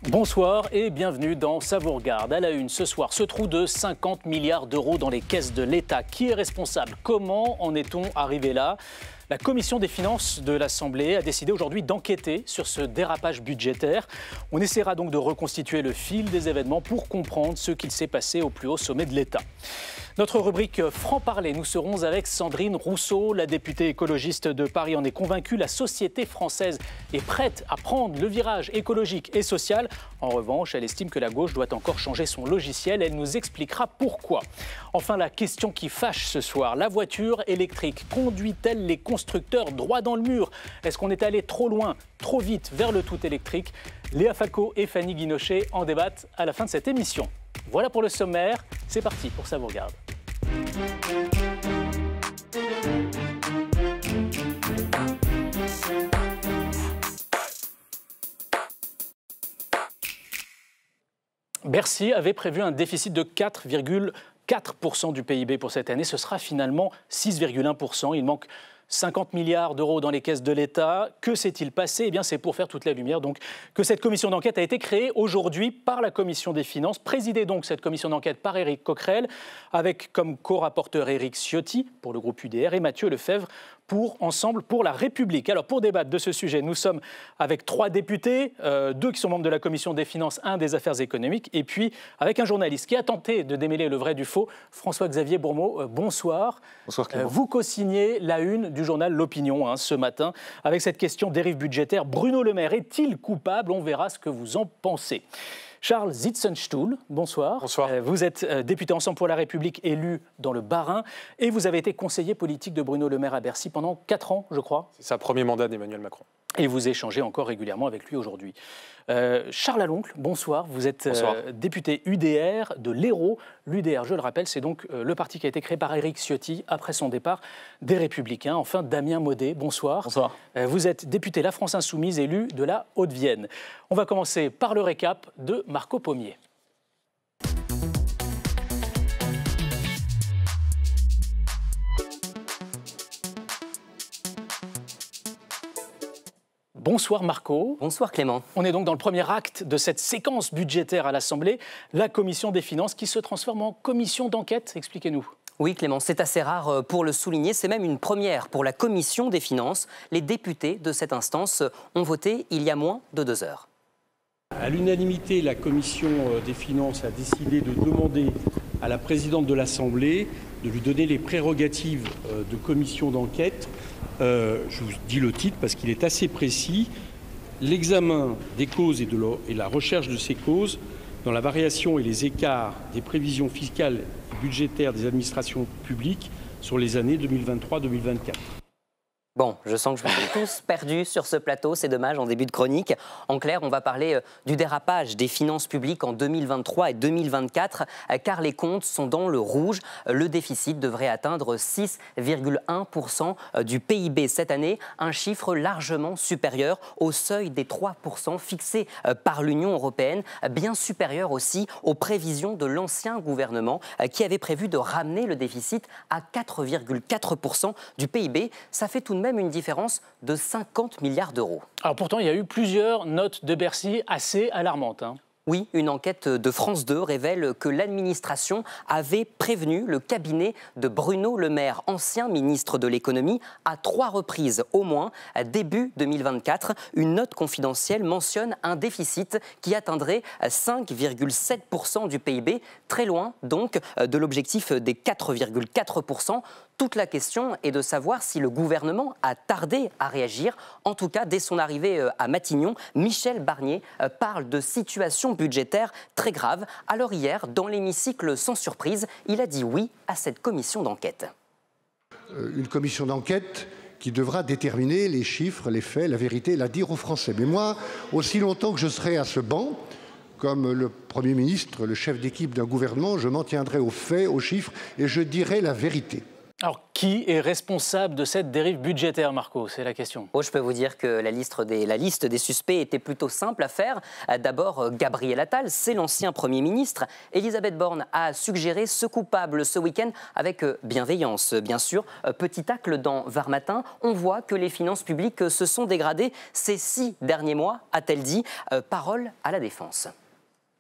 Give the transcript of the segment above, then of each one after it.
Bonsoir et bienvenue dans Ça vous regarde. À la une ce soir, ce trou de 50 milliards d'euros dans les caisses de l'État. Qui est responsable? Comment en est-on arrivé là? La commission des finances de l'Assemblée a décidé aujourd'hui d'enquêter sur ce dérapage budgétaire. On essaiera donc de reconstituer le fil des événements pour comprendre ce qu'il s'est passé au plus haut sommet de l'État. Notre rubrique Franc-Parler, nous serons avec Sandrine Rousseau, la députée écologiste de Paris en est convaincue. La société française est prête à prendre le virage écologique et social. En revanche, elle estime que la gauche doit encore changer son logiciel. Elle nous expliquera pourquoi. Enfin, la question qui fâche ce soir, la voiture électrique conduit-elle les constructeurs droit dans le mur? Est-ce qu'on est allé trop loin, trop vite vers le tout électrique? Léa Falco et Fanny Guinochet en débattent à la fin de cette émission. Voilà pour le sommaire, c'est parti pour Ça vous regarde. Bercy avait prévu un déficit de 4,4% du PIB pour cette année. Ce sera finalement 6,1%. Il manque 50 milliards d'euros dans les caisses de l'État. Que s'est-il passé? Eh bien, c'est pour faire toute la lumière donc, que cette commission d'enquête a été créée aujourd'hui par la Commission des finances. Présidée donc cette commission d'enquête par Éric Coquerel, avec comme co-rapporteur Éric Ciotti pour le groupe UDR et Mathieu Lefèvre pour Ensemble pour la République. Alors pour débattre de ce sujet, nous sommes avec 3 députés, 2 qui sont membres de la Commission des finances, 1 des affaires économiques, et puis avec un journaliste qui a tenté de démêler le vrai du faux, François-Xavier Bourmeau. Bonsoir. Bonsoir Clément. Vous co-signez la une du journal L'Opinion ce matin avec cette question dérive budgétaire. Bruno Le Maire est-il coupable? On verra ce que vous en pensez. Charles Zitzenstuhl, bonsoir. Bonsoir. Vous êtes député Ensemble pour la République, élu dans le Bas-Rhin, et vous avez été conseiller politique de Bruno Le Maire à Bercy pendant 4 ans, je crois. C'est ça, premier mandat d'Emmanuel Macron. Et vous échangez encore régulièrement avec lui aujourd'hui. Charles Aloncle, bonsoir. Vous êtes député UDR de l'Hérault. L'UDR, je le rappelle, c'est donc le parti qui a été créé par Éric Ciotti après son départ des Républicains. Enfin, Damien Maudet, bonsoir. Bonsoir. Vous êtes député La France Insoumise, élu de la Haute-Vienne. On va commencer par le récap de Marco Pommier. Bonsoir Marco. Bonsoir Clément. On est donc dans le premier acte de cette séquence budgétaire à l'Assemblée, la Commission des finances qui se transforme en commission d'enquête. Expliquez-nous. Oui Clément, c'est assez rare pour le souligner, c'est même une première pour la Commission des finances. Les députés de cette instance ont voté il y a moins de 2 heures. À l'unanimité, la Commission des finances a décidé de demander à la présidente de l'Assemblée de lui donner les prérogatives de commission d'enquête. Je vous dis le titre parce qu'il est assez précis. L'examen des causes et la recherche de ces causes dans la variation et les écarts des prévisions fiscales et budgétaires des administrations publiques sur les années 2023-2024. Bon, je sens que je vous ai tous perdus sur ce plateau, c'est dommage en début de chronique. En clair, on va parler du dérapage des finances publiques en 2023 et 2024, car les comptes sont dans le rouge. Le déficit devrait atteindre 6,1% du PIB cette année, un chiffre largement supérieur au seuil des 3% fixé par l'Union européenne, bien supérieur aussi aux prévisions de l'ancien gouvernement qui avait prévu de ramener le déficit à 4,4% du PIB. Ça fait tout de même une différence de 50 milliards d'euros. Alors pourtant, il y a eu plusieurs notes de Bercy assez alarmantes. Oui, une enquête de France 2 révèle que l'administration avait prévenu le cabinet de Bruno Le Maire, ancien ministre de l'économie, à 3 reprises au moins. Début 2024, une note confidentielle mentionne un déficit qui atteindrait 5,7% du PIB, très loin donc de l'objectif des 4,4%. Toute la question est de savoir si le gouvernement a tardé à réagir. En tout cas, dès son arrivée à Matignon, Michel Barnier parle de situation budgétaire très grave. Alors hier, dans l'hémicycle, sans surprise, il a dit oui à cette commission d'enquête. Une commission d'enquête qui devra déterminer les chiffres, les faits, la vérité, la dire aux Français. Mais moi, aussi longtemps que je serai à ce banc, comme le Premier ministre, le chef d'équipe d'un gouvernement, je m'en tiendrai aux faits, aux chiffres et je dirai la vérité. Alors, qui est responsable de cette dérive budgétaire, Marco? C'est la question. Je peux vous dire que la liste des suspects était plutôt simple à faire. D'abord, Gabriel Attal, c'est l'ancien Premier ministre. Elisabeth Borne a suggéré ce coupable ce week-end avec bienveillance, bien sûr. Petit tacle dans Var Matin, on voit que les finances publiques se sont dégradées ces 6 derniers mois, a-t-elle dit. Parole à la défense.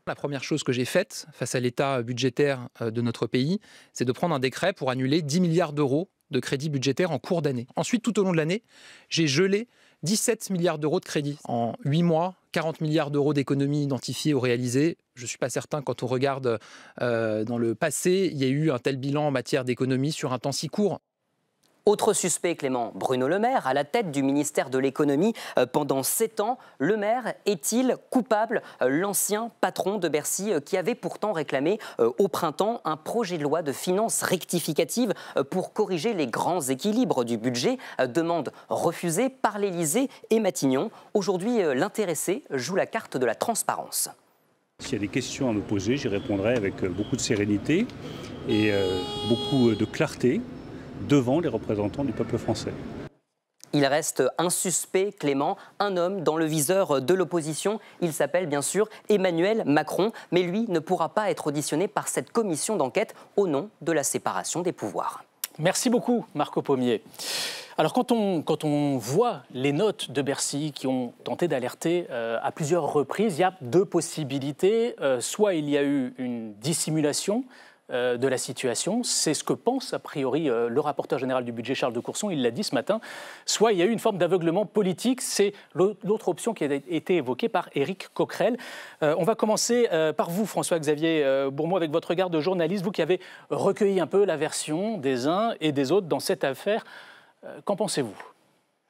La première chose que j'ai faite face à l'état budgétaire de notre pays, c'est de prendre un décret pour annuler 10 milliards d'euros de crédits budgétaires en cours d'année. Ensuite, tout au long de l'année, j'ai gelé 17 milliards d'euros de crédits. En 8 mois, 40 milliards d'euros d'économies identifiées ou réalisées. Je ne suis pas certain, quand on regarde dans le passé, il y a eu un tel bilan en matière d'économie sur un temps si court. Autre suspect, Clément, Bruno Le Maire, à la tête du ministère de l'économie pendant 7 ans. Le maire est-il coupable? L'ancien patron de Bercy qui avait pourtant réclamé au printemps un projet de loi de finances rectificative pour corriger les grands équilibres du budget. Demande refusée par l'Élysée et Matignon. Aujourd'hui, l'intéressé joue la carte de la transparence. S'il y a des questions à me poser, j'y répondrai avec beaucoup de sérénité et beaucoup de clarté devant les représentants du peuple français. Il reste un suspect, Clément, un homme dans le viseur de l'opposition. Il s'appelle bien sûr Emmanuel Macron, mais lui ne pourra pas être auditionné par cette commission d'enquête au nom de la séparation des pouvoirs. Merci beaucoup, Marco Pommier. Alors, quand on voit les notes de Bercy qui ont tenté d'alerter à plusieurs reprises, il y a 2 possibilités. Soit il y a eu une dissimulation de la situation, c'est ce que pense a priori le rapporteur général du budget Charles de Courson, il l'a dit ce matin, soit il y a eu une forme d'aveuglement politique, c'est l'autre option qui a été évoquée par Éric Coquerel. On va commencer par vous, François-Xavier Bourmont, avec votre regard de journaliste, vous qui avez recueilli un peu la version des uns et des autres dans cette affaire. Qu'en pensez-vous ?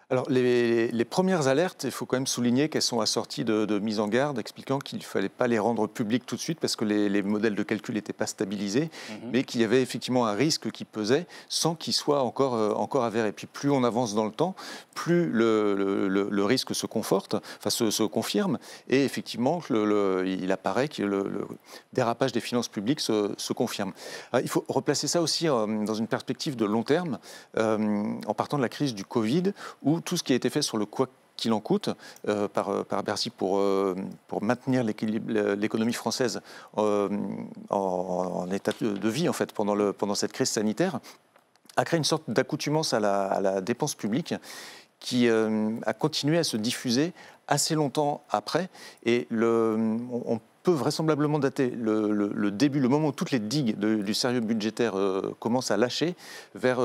Alors, les premières alertes, il faut quand même souligner qu'elles sont assorties de mises en garde expliquant qu'il ne fallait pas les rendre publiques tout de suite parce que les modèles de calcul n'étaient pas stabilisés, mais qu'il y avait effectivement un risque qui pesait sans qu'il soit encore avéré. Puis plus on avance dans le temps, plus le risque se conforte, enfin se confirme, et effectivement, il apparaît que le dérapage des finances publiques se confirme. Alors, il faut replacer ça aussi dans une perspective de long terme, en partant de la crise du Covid, où tout ce qui a été fait sur le quoi qu'il en coûte par Bercy pour maintenir l'économie française en état de vie en fait, pendant cette crise sanitaire, a créé une sorte d'accoutumance à la dépense publique qui a continué à se diffuser assez longtemps après. Et on peut vraisemblablement dater le début, le moment où toutes les digues du sérieux budgétaire commencent à lâcher, vers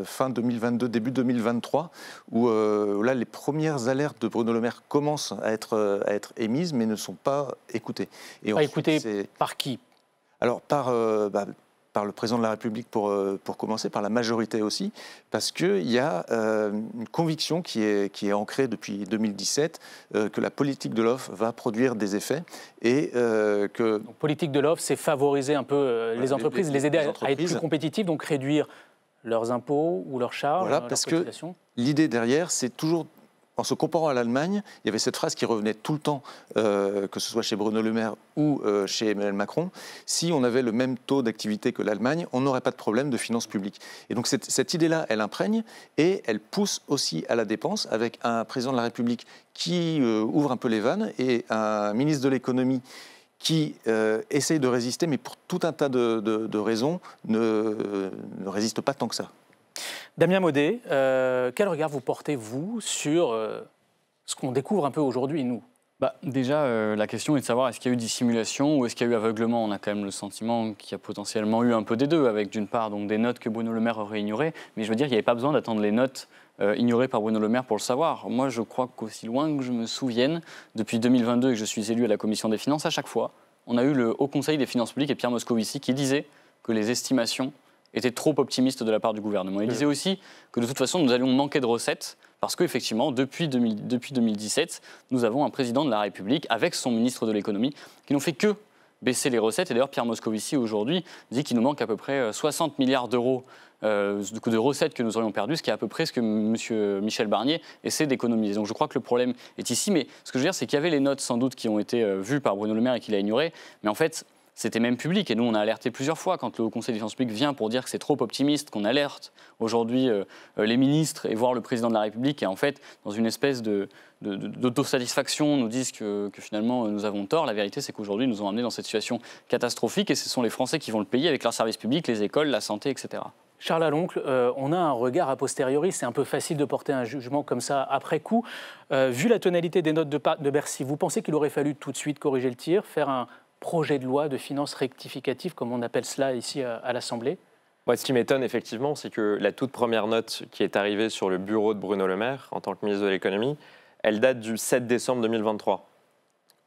fin 2022, début 2023, où là, les premières alertes de Bruno Le Maire commencent à être émises, mais ne sont pas écoutées. Et pas écoutées par qui ? Alors, par le président de la République pour commencer, par la majorité aussi, parce qu'il y a une conviction qui est ancrée depuis 2017 que la politique de l'offre va produire des effets et que... Donc, politique de l'offre, c'est favoriser un peu les entreprises, les aider à être plus compétitives, donc réduire leurs impôts ou leurs charges, voilà, parce que l'idée derrière, c'est toujours... En se comparant à l'Allemagne, il y avait cette phrase qui revenait tout le temps, que ce soit chez Bruno Le Maire ou chez Emmanuel Macron. Si on avait le même taux d'activité que l'Allemagne, on n'aurait pas de problème de finances publiques. Et donc cette idée-là, elle imprègne et elle pousse aussi à la dépense avec un président de la République qui ouvre un peu les vannes et un ministre de l'économie qui essaye de résister, mais pour tout un tas de raisons, ne résiste pas tant que ça. Damien Maudet, quel regard vous portez, vous, sur ce qu'on découvre un peu aujourd'hui, nous ? Déjà, la question est de savoir est-ce qu'il y a eu dissimulation ou est-ce qu'il y a eu aveuglement. On a quand même le sentiment qu'il y a potentiellement eu un peu des deux, avec d'une part donc, des notes que Bruno Le Maire aurait ignorées, mais je veux dire qu'il n'y avait pas besoin d'attendre les notes ignorées par Bruno Le Maire pour le savoir. Moi, je crois qu'aussi loin que je me souvienne, depuis 2022 et que je suis élu à la Commission des Finances, à chaque fois, on a eu le Haut Conseil des Finances publiques et Pierre Moscovici qui disait que les estimations était trop optimiste de la part du gouvernement. Il disait aussi que de toute façon, nous allions manquer de recettes parce qu'effectivement, depuis 2017, nous avons un président de la République avec son ministre de l'économie qui n'ont fait que baisser les recettes. Et d'ailleurs, Pierre Moscovici, aujourd'hui, dit qu'il nous manque à peu près 60 milliards d'euros de recettes que nous aurions perdues, ce qui est à peu près ce que M. Michel Barnier essaie d'économiser. Donc je crois que le problème est ici. Mais ce que je veux dire, c'est qu'il y avait les notes, sans doute, qui ont été vues par Bruno Le Maire et qu'il a ignorées. Mais en fait, C'était même public et nous on a alerté plusieurs fois quand le Haut Conseil des finances publiques vient pour dire que c'est trop optimiste, qu'on alerte aujourd'hui les ministres et voire le président de la République et en fait dans une espèce d'autosatisfaction nous disent que finalement nous avons tort. La vérité c'est qu'aujourd'hui nous ont amenés dans cette situation catastrophique et ce sont les Français qui vont le payer avec leurs services publics, les écoles, la santé, etc. Charles Aloncle, on a un regard a posteriori, c'est un peu facile de porter un jugement comme ça après coup. Vu la tonalité des notes de Bercy, vous pensez qu'il aurait fallu tout de suite corriger le tir, faire un projet de loi de finances rectificative, comme on appelle cela ici à l'Assemblée? Moi, ce qui m'étonne effectivement, c'est que la toute première note qui est arrivée sur le bureau de Bruno Le Maire, en tant que ministre de l'économie, elle date du 7 décembre 2023,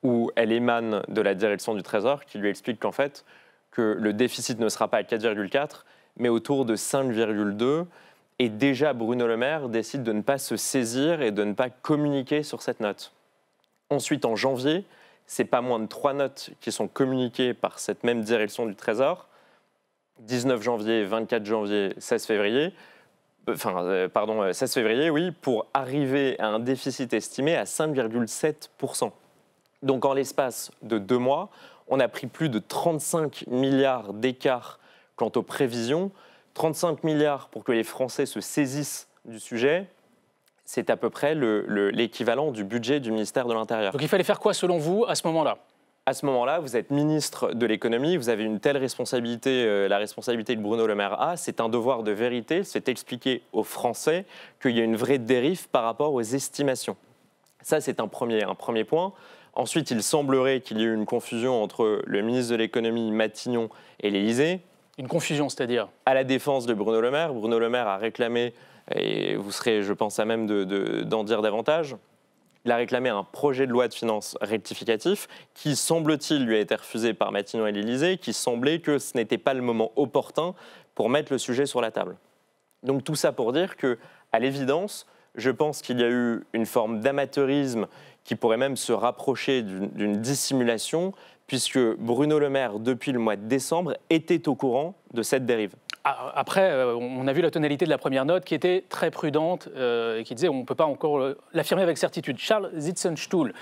où elle émane de la direction du Trésor, qui lui explique qu'en fait, que le déficit ne sera pas à 4,4, mais autour de 5,2. Et déjà, Bruno Le Maire décide de ne pas se saisir et de ne pas communiquer sur cette note. Ensuite, en janvier, c'est pas moins de 3 notes qui sont communiquées par cette même direction du Trésor. 19 janvier, 24 janvier, 16 février. 16 février, oui, pour arriver à un déficit estimé à 5,7%. Donc, en l'espace de 2 mois, on a pris plus de 35 milliards d'écart quant aux prévisions. 35 milliards pour que les Français se saisissent du sujet. C'est à peu près l'équivalent du budget du ministère de l'Intérieur. Donc il fallait faire quoi selon vous à ce moment-là? À ce moment-là, vous êtes ministre de l'économie, vous avez une telle responsabilité, la responsabilité que Bruno Le Maire a, c'est un devoir de vérité, c'est expliquer aux Français qu'il y a une vraie dérive par rapport aux estimations. Ça, c'est un premier point. Ensuite, il semblerait qu'il y ait eu une confusion entre le ministre de l'économie, Matignon, et l'Élysée. Une confusion, c'est-à-dire? À la défense de Bruno Le Maire a réclamé, et vous serez, je pense, à même d'en dire davantage, il a réclamé un projet de loi de finances rectificatif qui, semble-t-il, lui a été refusé par Matignon et l'Élysée, qui semblait que ce n'était pas le moment opportun pour mettre le sujet sur la table. Donc tout ça pour dire qu'à l'évidence, je pense qu'il y a eu une forme d'amateurisme qui pourrait même se rapprocher d'une dissimulation, puisque Bruno Le Maire, depuis le mois de décembre, était au courant de cette dérive. Après, on a vu la tonalité de la première note qui était très prudente et qui disait on ne peut pas encore l'affirmer avec certitude. Charles Zitzenstuhl,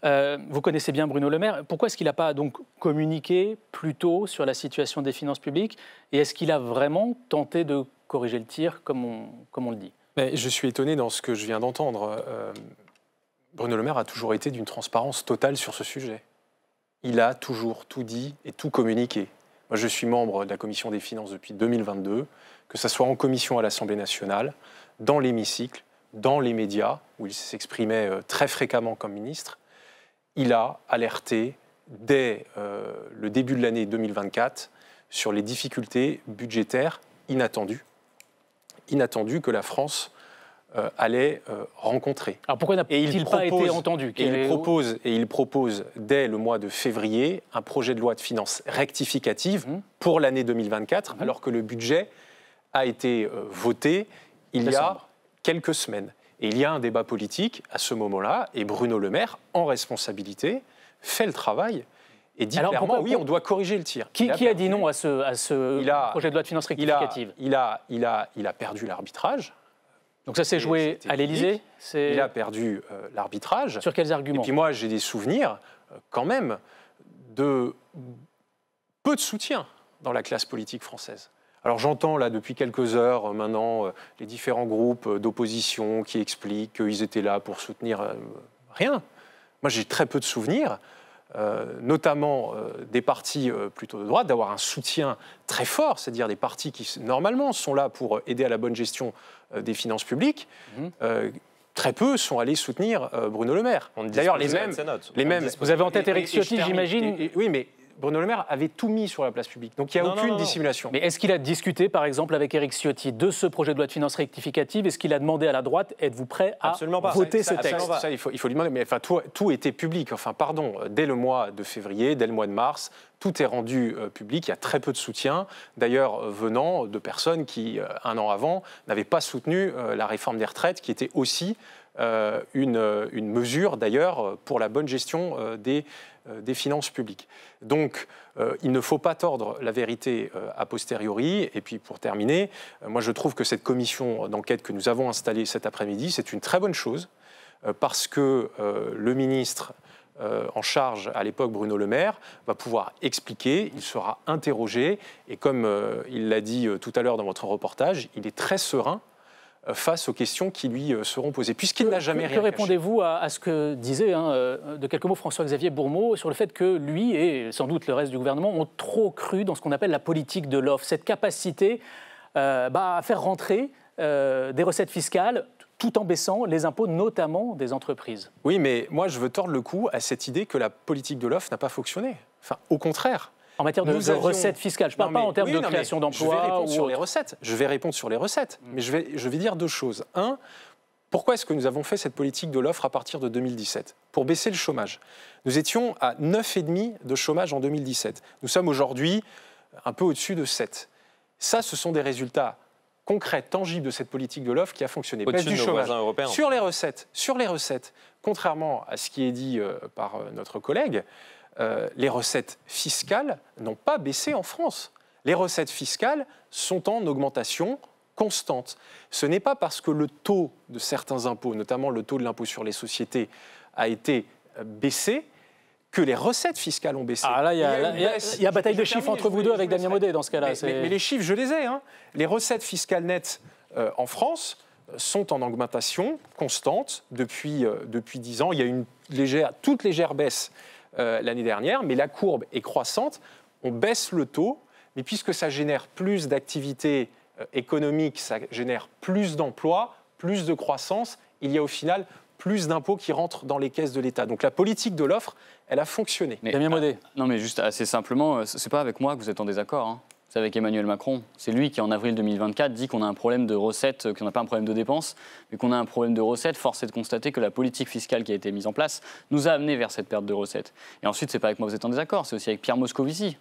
vous connaissez bien Bruno Le Maire. Pourquoi est-ce qu'il n'a pas donc communiqué plus tôt sur la situation des finances publiques? Et est-ce qu'il a vraiment tenté de corriger le tir, comme on le dit? Mais je suis étonné dans ce que je viens d'entendre. Bruno Le Maire a toujours été d'une transparence totale sur ce sujet. Il a toujours tout dit et tout communiqué. Moi, je suis membre de la Commission des finances depuis 2022, que ce soit en commission à l'Assemblée nationale, dans l'hémicycle, dans les médias, où il s'exprimait très fréquemment comme ministre. Il a alerté dès le début de l'année 2024 sur les difficultés budgétaires inattendues que la France allait rencontrer. Alors pourquoi n'a-t-il pas été entendu? Il propose dès le mois de février un projet de loi de finances rectificative pour l'année 2024, alors que le budget a été voté il y a quelques semaines. Et il y a un débat politique à ce moment-là, et Bruno Le Maire, en responsabilité, fait le travail et dit clairement, oui, on doit corriger le tir. Qui a dit non à ce projet de loi de finances rectificative? Il a perdu l'arbitrage. Donc ça s'est joué à l'Élysée? Il a perdu l'arbitrage. Sur quels arguments? Et puis moi, j'ai des souvenirs, quand même, de peu de soutien dans la classe politique française. Alors j'entends là depuis quelques heures maintenant les différents groupes d'opposition qui expliquent qu'ils étaient là pour soutenir rien. Moi, j'ai très peu de souvenirs, notamment des partis plutôt de droite, d'avoir un soutien très fort, c'est-à-dire des partis qui, normalement, sont là pour aider à la bonne gestion des finances publiques. Très peu sont allés soutenir Bruno Le Maire. D'ailleurs, les mêmes. Vous avez en tête Éric Ciotti, j'imagine. Oui, mais Bruno Le Maire avait tout mis sur la place publique. Donc il n'y a aucune dissimulation. Mais est-ce qu'il a discuté, par exemple, avec Éric Ciotti de ce projet de loi de finances rectificative? Est-ce qu'il a demandé à la droite, êtes-vous prêt à voter ce texte? Ça, il faut lui demander. Mais enfin, tout était public. Enfin, pardon, dès le mois de février, dès le mois de mars, tout est rendu public. Il y a très peu de soutien, d'ailleurs, venant de personnes qui, un an avant, n'avaient pas soutenu la réforme des retraites, qui était aussi une mesure, d'ailleurs, pour la bonne gestion des finances publiques. Donc, il ne faut pas tordre la vérité a posteriori. Et puis, pour terminer, moi, je trouve que cette commission d'enquête que nous avons installée cet après-midi, c'est une très bonne chose, parce que le ministre en charge à l'époque, Bruno Le Maire, va pouvoir expliquer, il sera interrogé, et comme il l'a dit tout à l'heure dans votre reportage, il est très serein face aux questions qui lui seront posées, puisqu'il n'a jamais rien caché. Que répondez-vous à ce que disait, de quelques mots, François-Xavier Bourmeau, sur le fait que lui et sans doute le reste du gouvernement ont trop cru dans ce qu'on appelle la politique de l'offre, cette capacité à faire rentrer des recettes fiscales tout en baissant les impôts, notamment des entreprises. Oui, mais moi, je veux tordre le cou à cette idée que la politique de l'offre n'a pas fonctionné. Enfin, au contraire. En matière de recettes fiscales, je ne parle pas en termes de création d'emplois. Je vais répondre sur les recettes. Je vais répondre sur les recettes. Mais je vais dire deux choses. Un, pourquoi est-ce que nous avons fait cette politique de l'offre à partir de 2017 ? Pour baisser le chômage. Nous étions à 9,5% de chômage en 2017. Nous sommes aujourd'hui un peu au-dessus de 7%. Ça, ce sont des résultats concret, tangible de cette politique de l'offre qui a fonctionné. Baisse du chômage européen. Sur les recettes, contrairement à ce qui est dit par notre collègue, les recettes fiscales n'ont pas baissé en France. Les recettes fiscales sont en augmentation constante. Ce n'est pas parce que le taux de certains impôts, notamment le taux de l'impôt sur les sociétés, a été baissé que les recettes fiscales ont baissé. Ah là, il y a bataille de chiffres entre vous deux avec Damien Maudet dans ce cas-là. Mais les chiffres, je les ai. Les recettes fiscales nettes en France sont en augmentation constante depuis 10 ans. Il y a une toute légère baisse l'année dernière, mais la courbe est croissante. On baisse le taux, mais puisque ça génère plus d'activité économique, ça génère plus d'emplois, plus de croissance, il y a au final plus d'impôts qui rentrent dans les caisses de l'État. Donc la politique de l'offre, elle a fonctionné. Damien Maudet. Non, mais juste assez simplement, c'est pas avec moi que vous êtes en désaccord. C'est avec Emmanuel Macron. C'est lui qui, en avril 2024, dit qu'on a un problème de recettes, qu'on n'a pas un problème de dépenses, mais qu'on a un problème de recettes. Force est de constater que la politique fiscale qui a été mise en place nous a amené vers cette perte de recettes. Et ensuite, c'est pas avec moi que vous êtes en désaccord, c'est aussi avec Pierre Moscovici,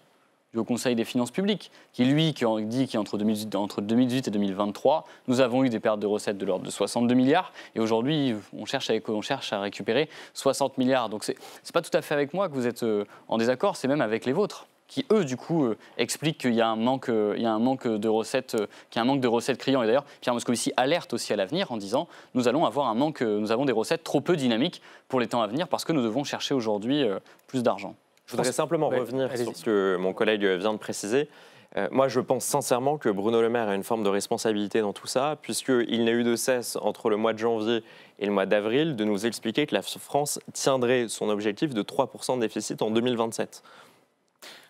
au Conseil des finances publiques, qui dit qu'entre 2018 et 2023, nous avons eu des pertes de recettes de l'ordre de 62 milliards, et aujourd'hui, on cherche à récupérer 60 milliards. Donc c'est pas tout à fait avec moi que vous êtes en désaccord, c'est même avec les vôtres, qui eux, du coup, expliquent qu'il y a un manque de recettes, qu'il y a un manque de recettes criant. Et d'ailleurs, Pierre Moscovici alerte aussi à l'avenir en disant nous avons des recettes trop peu dynamiques pour les temps à venir parce que nous devons chercher aujourd'hui plus d'argent. Je voudrais simplement revenir sur ce que mon collègue vient de préciser. Moi, je pense sincèrement que Bruno Le Maire a une forme de responsabilité dans tout ça, puisqu'il n'a eu de cesse, entre le mois de janvier et le mois d'avril, de nous expliquer que la France tiendrait son objectif de 3% de déficit en 2027.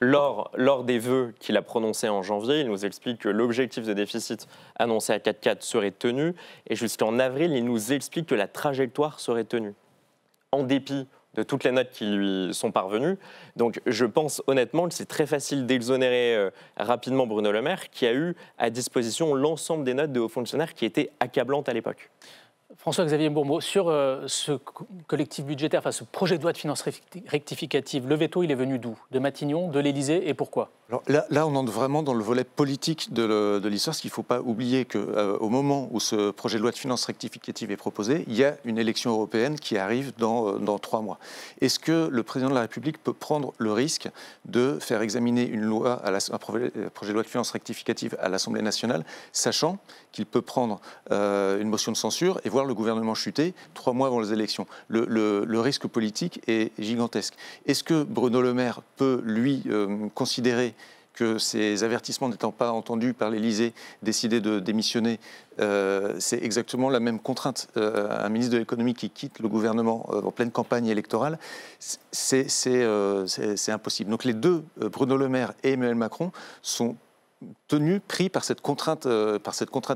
Lors des vœux qu'il a prononcés en janvier, il nous explique que l'objectif de déficit annoncé à 4,4 serait tenu, et jusqu'en avril, il nous explique que la trajectoire serait tenue, en dépit de toutes les notes qui lui sont parvenues. Donc je pense honnêtement que c'est très facile d'exonérer rapidement Bruno Le Maire, qui a eu à disposition l'ensemble des notes de hauts fonctionnaires qui étaient accablantes à l'époque. François-Xavier Bourmeau, sur ce collectif budgétaire, enfin ce projet de loi de finances rectificative, le veto, il est venu d'où ? De Matignon, de l'Élysée, et pourquoi ? Alors là, on entre vraiment dans le volet politique de l'histoire, parce qu'il ne faut pas oublier qu'au moment où ce projet de loi de finances rectificative est proposé, il y a une élection européenne qui arrive dans 3 mois. Est-ce que le président de la République peut prendre le risque de faire examiner une loi, un projet de loi de finances rectificative à l'Assemblée nationale, sachant qu'il peut prendre une motion de censure et voir le gouvernement chuter 3 mois avant les élections? Le risque politique est gigantesque. Est-ce que Bruno Le Maire peut, lui, considérer que ces avertissements n'étant pas entendus par l'Élysée, décider de démissionner, c'est exactement la même contrainte. Un ministre de l'économie qui quitte le gouvernement en pleine campagne électorale, c'est impossible. Donc les deux, Bruno Le Maire et Emmanuel Macron, sont pris par cette contrainte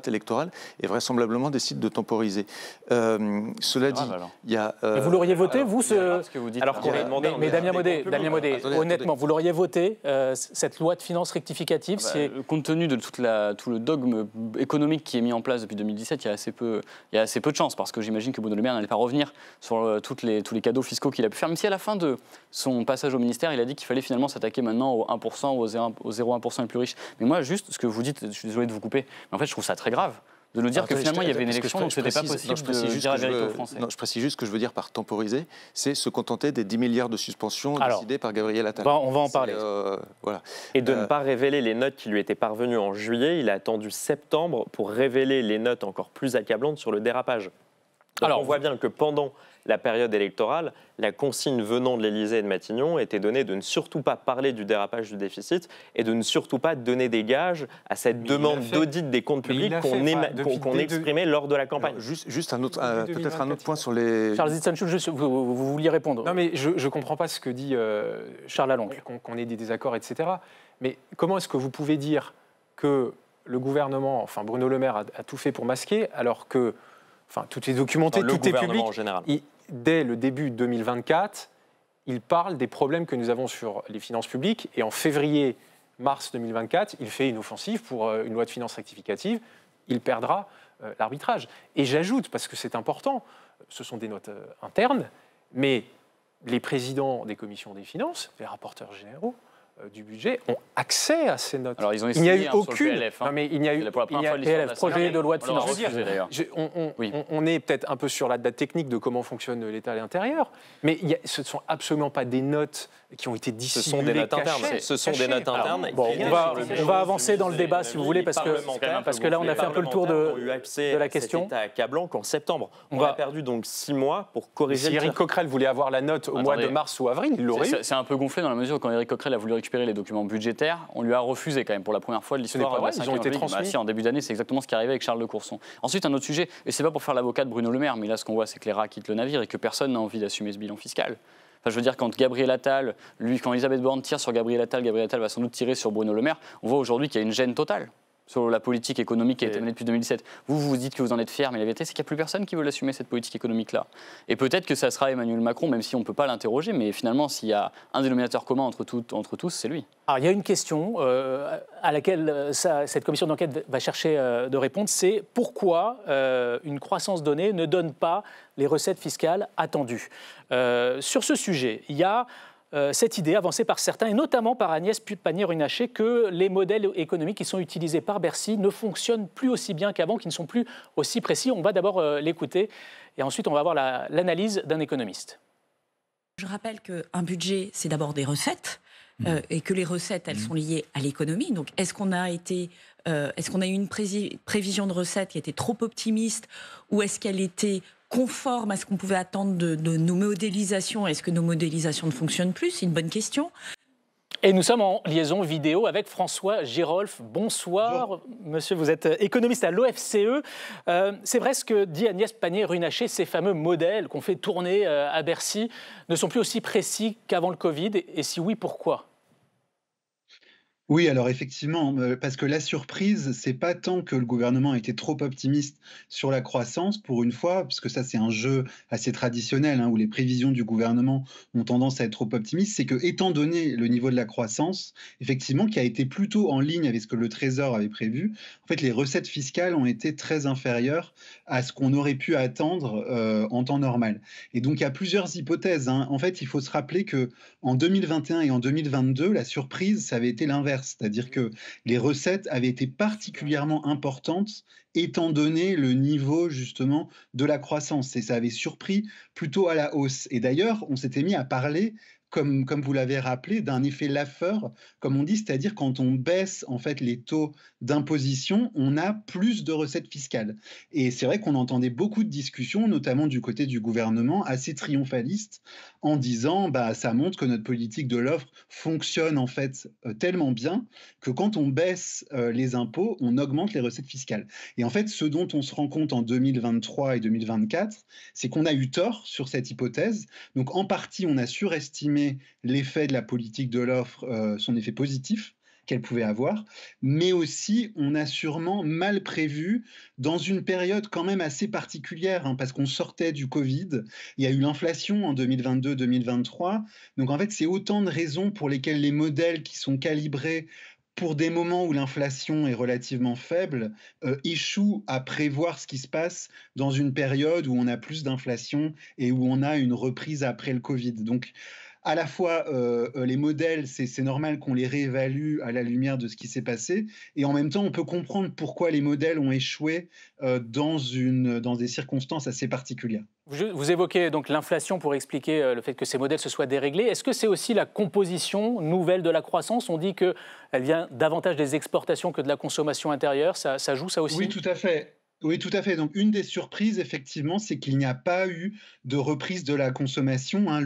électorale et vraisemblablement décident de temporiser. Cela dit, il y a... Mais vous l'auriez voté, vous, ce que vous dites. Alors qu'on a demandé... Mais Damien Maudet, honnêtement, vous l'auriez voté, cette loi de finances rectificative Compte tenu de tout le dogme économique qui est mis en place depuis 2017, il y a assez peu de chances, parce que j'imagine que Bruno Le Maire n'allait pas revenir sur tous les cadeaux fiscaux qu'il a pu faire, même si à la fin de son passage au ministère, il a dit qu'il fallait finalement s'attaquer maintenant au 1% ou au 0,1% les plus riches. Mais moi, juste ce que vous dites, je suis désolé de vous couper, mais en fait, je trouve ça très grave de nous dire que finalement, il y avait une élection, donc ce n'était pas possible de dire la vérité aux Français. Je précise juste ce que je veux dire par temporiser, c'est se contenter des 10 milliards de suspensions décidées par Gabriel Attal. On va en parler. Voilà. Et de ne pas révéler les notes qui lui étaient parvenues en juillet, il a attendu septembre pour révéler les notes encore plus accablantes sur le dérapage. Donc on voit bien que pendant la période électorale, la consigne venant de l'Élysée et de Matignon était donnée de ne surtout pas parler du dérapage du déficit et de ne surtout pas donner des gages à cette demande d'audit des comptes publics qu'on exprimait lors de la campagne. Alors, juste peut-être un autre point sur les... Charles Zitsanchou, vous vouliez répondre. Non, mais je ne comprends pas ce que dit Charles Lalonde, qu'on ait des désaccords, etc. Mais comment est-ce que vous pouvez dire que le gouvernement, enfin Bruno Le Maire a tout fait pour masquer, alors que tout est documenté, tout est public. En général. Dès le début 2024, il parle des problèmes que nous avons sur les finances publiques. Et en février-mars 2024, il fait une offensive pour une loi de finances rectificative. Il perdra l'arbitrage. Et j'ajoute, parce que c'est important, ce sont des notes internes, mais les présidents des commissions des finances, les rapporteurs généraux du budget ont accès à ces notes. Alors, ils ont il n'y a eu sur le aucun PLF. Non, mais il n'y a eu pour la première fois de l'histoire de la projet de loi de finances. On est peut-être un peu sur la date technique de comment fonctionne l'État à l'intérieur, mais ce ne sont absolument pas des notes qui ont été dissimulées. Ce sont des notes internes. Ce sont des notes internes. On va avancer dans le débat si vous voulez, parce que là on a fait un peu le tour de la question. C'était accablant qu'en septembre, on a perdu donc 6 mois pour corriger. Si Éric Coquerel voulait avoir la note au mois de mars ou avril, il l'aurait eu. C'est un peu gonflé dans la mesure où quand Éric Coquerel a voulu récupérer les documents budgétaires, on lui a refusé quand même pour la première fois de l'histoire. Ils ont été transmis. En début d'année, c'est exactement ce qui est arrivé avec Charles de Courson. Ensuite, un autre sujet, et c'est pas pour faire l'avocat de Bruno Le Maire, mais là ce qu'on voit, c'est que les rats quittent le navire et que personne n'a envie d'assumer ce bilan fiscal. Enfin, je veux dire, quand Gabriel Attal, quand Elisabeth Borne tire sur Gabriel Attal va sans doute tirer sur Bruno Le Maire. On voit aujourd'hui qu'il y a une gêne totale sur la politique économique qui a été menée depuis 2017. Vous dites que vous en êtes fiers, mais la vérité, c'est qu'il n'y a plus personne qui veut l'assumer, cette politique économique-là. Et peut-être que ça sera Emmanuel Macron, même si on ne peut pas l'interroger, mais finalement, s'il y a un dénominateur commun entre tous, c'est lui. Alors, il y a une question à laquelle cette commission d'enquête va chercher de répondre, c'est pourquoi une croissance donnée ne donne pas les recettes fiscales attendues. Sur ce sujet, il y a cette idée avancée par certains, et notamment par Agnès Pannier-Runacher, que les modèles économiques qui sont utilisés par Bercy ne fonctionnent plus aussi bien qu'avant, qui ne sont plus aussi précis. On va d'abord l'écouter, et ensuite on va avoir l'analyse d'un économiste. Je rappelle qu'un budget, c'est d'abord des recettes, et que les recettes, elles sont liées à l'économie. Donc, est-ce qu'on a eu une prévision de recettes qui était trop optimiste, ou est-ce qu'elle était conforme à ce qu'on pouvait attendre de nos modélisations? Est-ce que nos modélisations ne fonctionnent plus? C'est une bonne question. Et nous sommes en liaison vidéo avec François Girolf. Bonsoir, monsieur, vous êtes économiste à l'OFCE. C'est vrai ce que dit Agnès Pannier-Runacher, ces fameux modèles qu'on fait tourner à Bercy ne sont plus aussi précis qu'avant le Covid. Et si oui, pourquoi ? Oui, alors effectivement, parce que la surprise, c'est pas tant que le gouvernement a été trop optimiste sur la croissance, pour une fois, parce que ça c'est un jeu assez traditionnel, où les prévisions du gouvernement ont tendance à être trop optimistes, c'est que, étant donné le niveau de la croissance, effectivement, qui a été plutôt en ligne avec ce que le Trésor avait prévu, en fait, les recettes fiscales ont été très inférieures à ce qu'on aurait pu attendre en temps normal. Et donc, il y a plusieurs hypothèses. En fait, il faut se rappeler qu'en 2021 et en 2022, la surprise, ça avait été l'inverse. C'est-à-dire que les recettes avaient été particulièrement importantes étant donné le niveau justement de la croissance. Et ça avait surpris plutôt à la hausse. Et d'ailleurs, on s'était mis à parler, comme vous l'avez rappelé, d'un effet Laffer, comme on dit, c'est-à-dire quand on baisse en fait les taux d'imposition, on a plus de recettes fiscales. Et c'est vrai qu'on entendait beaucoup de discussions, notamment du côté du gouvernement, assez triomphalistes, en disant ça montre que notre politique de l'offre fonctionne en fait tellement bien que quand on baisse les impôts, on augmente les recettes fiscales. Et en fait, ce dont on se rend compte en 2023 et 2024, c'est qu'on a eu tort sur cette hypothèse. Donc en partie, on a surestimé l'effet de la politique de l'offre, son effet positif qu'elle pouvait avoir, mais aussi on a sûrement mal prévu dans une période quand même assez particulière, parce qu'on sortait du Covid, il y a eu l'inflation en 2022-2023, donc en fait c'est autant de raisons pour lesquelles les modèles qui sont calibrés pour des moments où l'inflation est relativement faible, échouent à prévoir ce qui se passe dans une période où on a plus d'inflation et où on a une reprise après le Covid. Donc, à la fois, les modèles, c'est normal qu'on les réévalue à la lumière de ce qui s'est passé, et en même temps, on peut comprendre pourquoi les modèles ont échoué dans des circonstances assez particulières. Vous évoquez donc l'inflation pour expliquer le fait que ces modèles se soient déréglés. Est-ce que c'est aussi la composition nouvelle de la croissance? On dit qu'elle vient davantage des exportations que de la consommation intérieure. Ça joue, ça aussi? Oui, tout à fait. Oui, tout à fait. Donc, une des surprises, effectivement, c'est qu'il n'y a pas eu de reprise de la consommation, hein.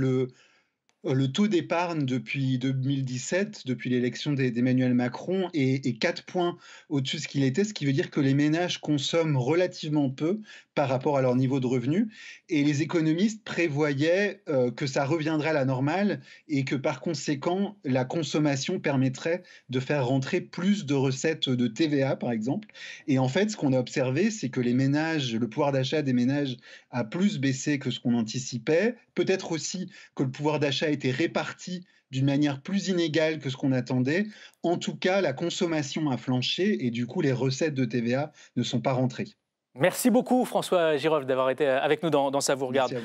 Le taux d'épargne depuis 2017, depuis l'élection d'Emmanuel Macron, est 4 points au-dessus de ce qu'il était, ce qui veut dire que les ménages consomment relativement peu par rapport à leur niveau de revenu. Et les économistes prévoyaient que ça reviendrait à la normale et que par conséquent, la consommation permettrait de faire rentrer plus de recettes de TVA, par exemple. Et en fait, ce qu'on a observé, c'est que le pouvoir d'achat des ménages a plus baissé que ce qu'on anticipait. Peut-être aussi que le pouvoir d'achat a été réparti d'une manière plus inégale que ce qu'on attendait. En tout cas, la consommation a flanché et du coup, les recettes de TVA ne sont pas rentrées. Merci beaucoup François Giroff d'avoir été avec nous dans Ça vous regarde.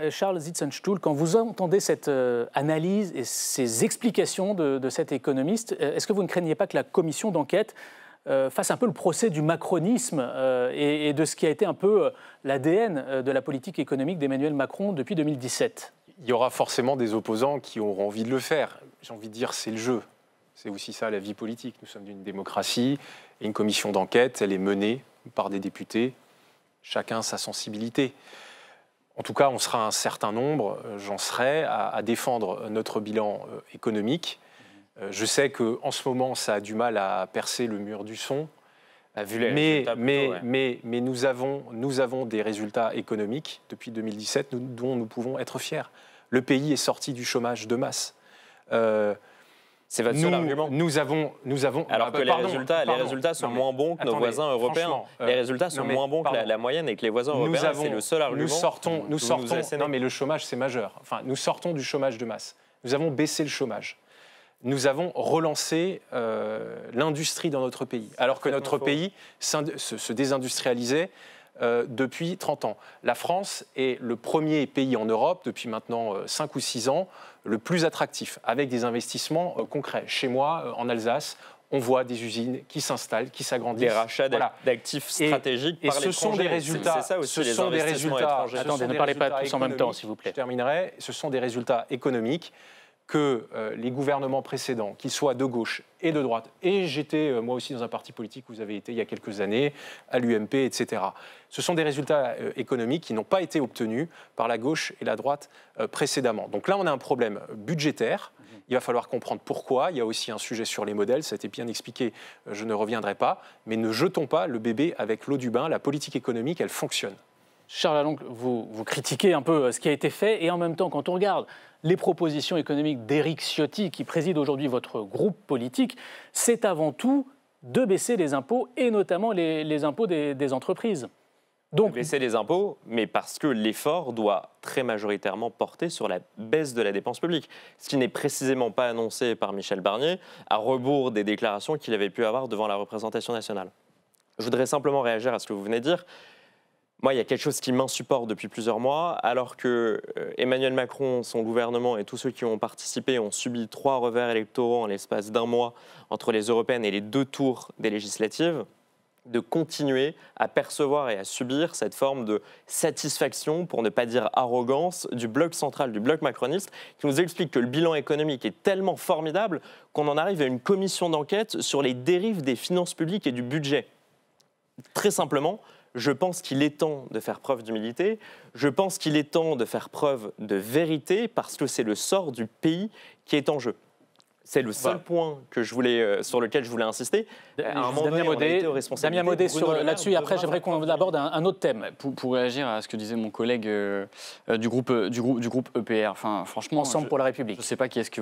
Charles Zitzenstuhl, quand vous entendez cette analyse et ces explications de cet économiste, est-ce que vous ne craignez pas que la commission d'enquête fasse un peu le procès du macronisme et de ce qui a été un peu l'ADN de la politique économique d'Emmanuel Macron depuis 2017 ? Il y aura forcément des opposants qui auront envie de le faire. J'ai envie de dire, c'est le jeu. C'est aussi ça la vie politique. Nous sommes d'une démocratie et une commission d'enquête, elle est menée par des députés, chacun sa sensibilité. En tout cas, on sera un certain nombre, j'en serai, à défendre notre bilan économique. Je sais qu'en ce moment, ça a du mal à percer le mur du son, mais nous avons des résultats économiques depuis 2017 dont nous pouvons être fiers. Le pays est sorti du chômage de masse. C'est votre seul argument. Nous avons alors que les résultats sont moins bons que nos voisins européens. Les résultats sont moins bons que la moyenne et que les voisins européens, c'est le seul argument. Nous sortons. Non, mais le chômage, c'est majeur. Enfin, nous sortons du chômage de masse. Nous avons baissé le chômage. Nous avons relancé l'industrie dans notre pays, alors que notre pays se désindustrialisait depuis 30 ans. La France est le premier pays en Europe, depuis maintenant 5 ou 6 ans, le plus attractif, avec des investissements concrets. Chez moi, en Alsace, on voit des usines qui s'installent, qui s'agrandissent. Des rachats d'actifs stratégiques par l'étranger. Ce sont des résultats. C'est ça aussi, les investissements étrangers. Attendez, ne parlez pas tous en même temps, s'il vous plaît. Je terminerai. Ce sont des résultats économiques que les gouvernements précédents, qu'ils soient de gauche et de droite, et j'étais moi aussi dans un parti politique où vous avez été il y a quelques années, à l'UMP, etc. Ce sont des résultats économiques qui n'ont pas été obtenus par la gauche et la droite précédemment. Donc là, on a un problème budgétaire. Il va falloir comprendre pourquoi. Il y a aussi un sujet sur les modèles, ça a été bien expliqué, je ne reviendrai pas. Mais ne jetons pas le bébé avec l'eau du bain. La politique économique, elle fonctionne. Charles Lalonde, vous critiquez un peu ce qui a été fait, et en même temps, quand on regarde les propositions économiques d'Éric Ciotti, qui préside aujourd'hui votre groupe politique, c'est avant tout de baisser les impôts, et notamment les impôts des entreprises. Donc, baisser les impôts, mais parce que l'effort doit très majoritairement porter sur la baisse de la dépense publique, ce qui n'est précisément pas annoncé par Michel Barnier, à rebours des déclarations qu'il avait pu avoir devant la représentation nationale. Je voudrais simplement réagir à ce que vous venez de dire. Moi, il y a quelque chose qui m'insupporte depuis plusieurs mois, alors que Emmanuel Macron, son gouvernement et tous ceux qui ont participé ont subi 3 revers électoraux en l'espace d'1 mois entre les européennes et les 2 tours des législatives, de continuer à percevoir et à subir cette forme de satisfaction, pour ne pas dire arrogance, du bloc central, du bloc macroniste, qui nous explique que le bilan économique est tellement formidable qu'on en arrive à une commission d'enquête sur les dérives des finances publiques et du budget. Très simplement, je pense qu'il est temps de faire preuve d'humilité, je pense qu'il est temps de faire preuve de vérité, parce que c'est le sort du pays qui est en jeu. C'est le seul point que sur lequel je voulais insister. Damien Maudet là-dessus, et après j'aimerais qu'on aborde un autre thème. Pour réagir à ce que disait mon collègue du groupe EPR, enfin, franchement, Ensemble pour la République. Je ne sais pas qui est-ce que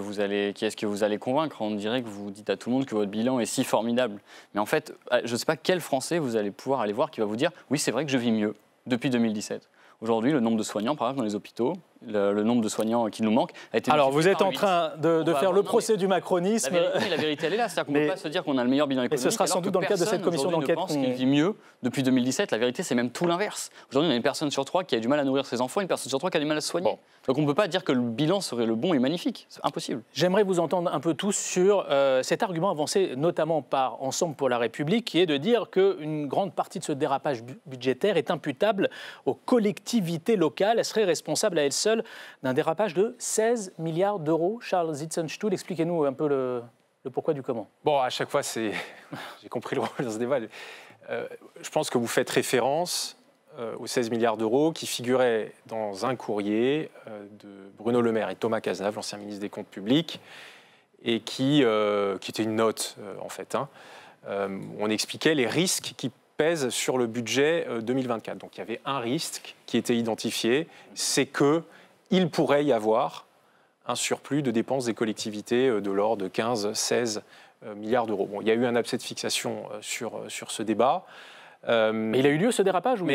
vous allez convaincre. On dirait que vous dites à tout le monde que votre bilan est si formidable. Mais en fait, je ne sais pas quel Français vous allez pouvoir aller voir qui va vous dire « Oui, c'est vrai que je vis mieux depuis 2017 ». Aujourd'hui, le nombre de soignants, par exemple, dans les hôpitaux, le nombre de soignants qui nous manque a été... Alors, vous êtes en train de faire le procès du macronisme. La vérité, elle est là. C'est-à-dire qu'on ne peut pas se dire qu'on a le meilleur bilan économique. Et ce sera sans doute dans le cadre de cette commission d'enquête. Je pense qu'il vit mieux depuis 2017. La vérité, c'est même tout l'inverse. Aujourd'hui, on a une personne sur 3 qui a du mal à nourrir ses enfants, une personne sur 3 qui a du mal à se soigner. Bon. Donc, on ne peut pas dire que le bilan serait le bon et magnifique. C'est impossible. J'aimerais vous entendre un peu tous sur cet argument avancé notamment par Ensemble pour la République, qui est de dire qu'une grande partie de ce dérapage budgétaire est imputable aux collectivités locales. Elle serait responsable à elle seule d'un dérapage de 16 milliards d'euros. Charles Zitzenstuhl, expliquez-nous un peu le pourquoi du comment. Bon, à chaque fois, j'ai compris le rôle dans ce débat. je pense que vous faites référence aux 16 milliards d'euros qui figuraient dans un courrier de Bruno Le Maire et Thomas Cazenave, l'ancien ministre des Comptes publics, et qui était une note, en fait. On expliquait les risques qui pèsent sur le budget 2024. Donc il y avait un risque qui était identifié, c'est qu'il pourrait y avoir un surplus de dépenses des collectivités de l'ordre de 15-16 milliards d'euros. Bon, il y a eu un abcès de fixation sur ce débat. Mais il a eu lieu ce dérapage ou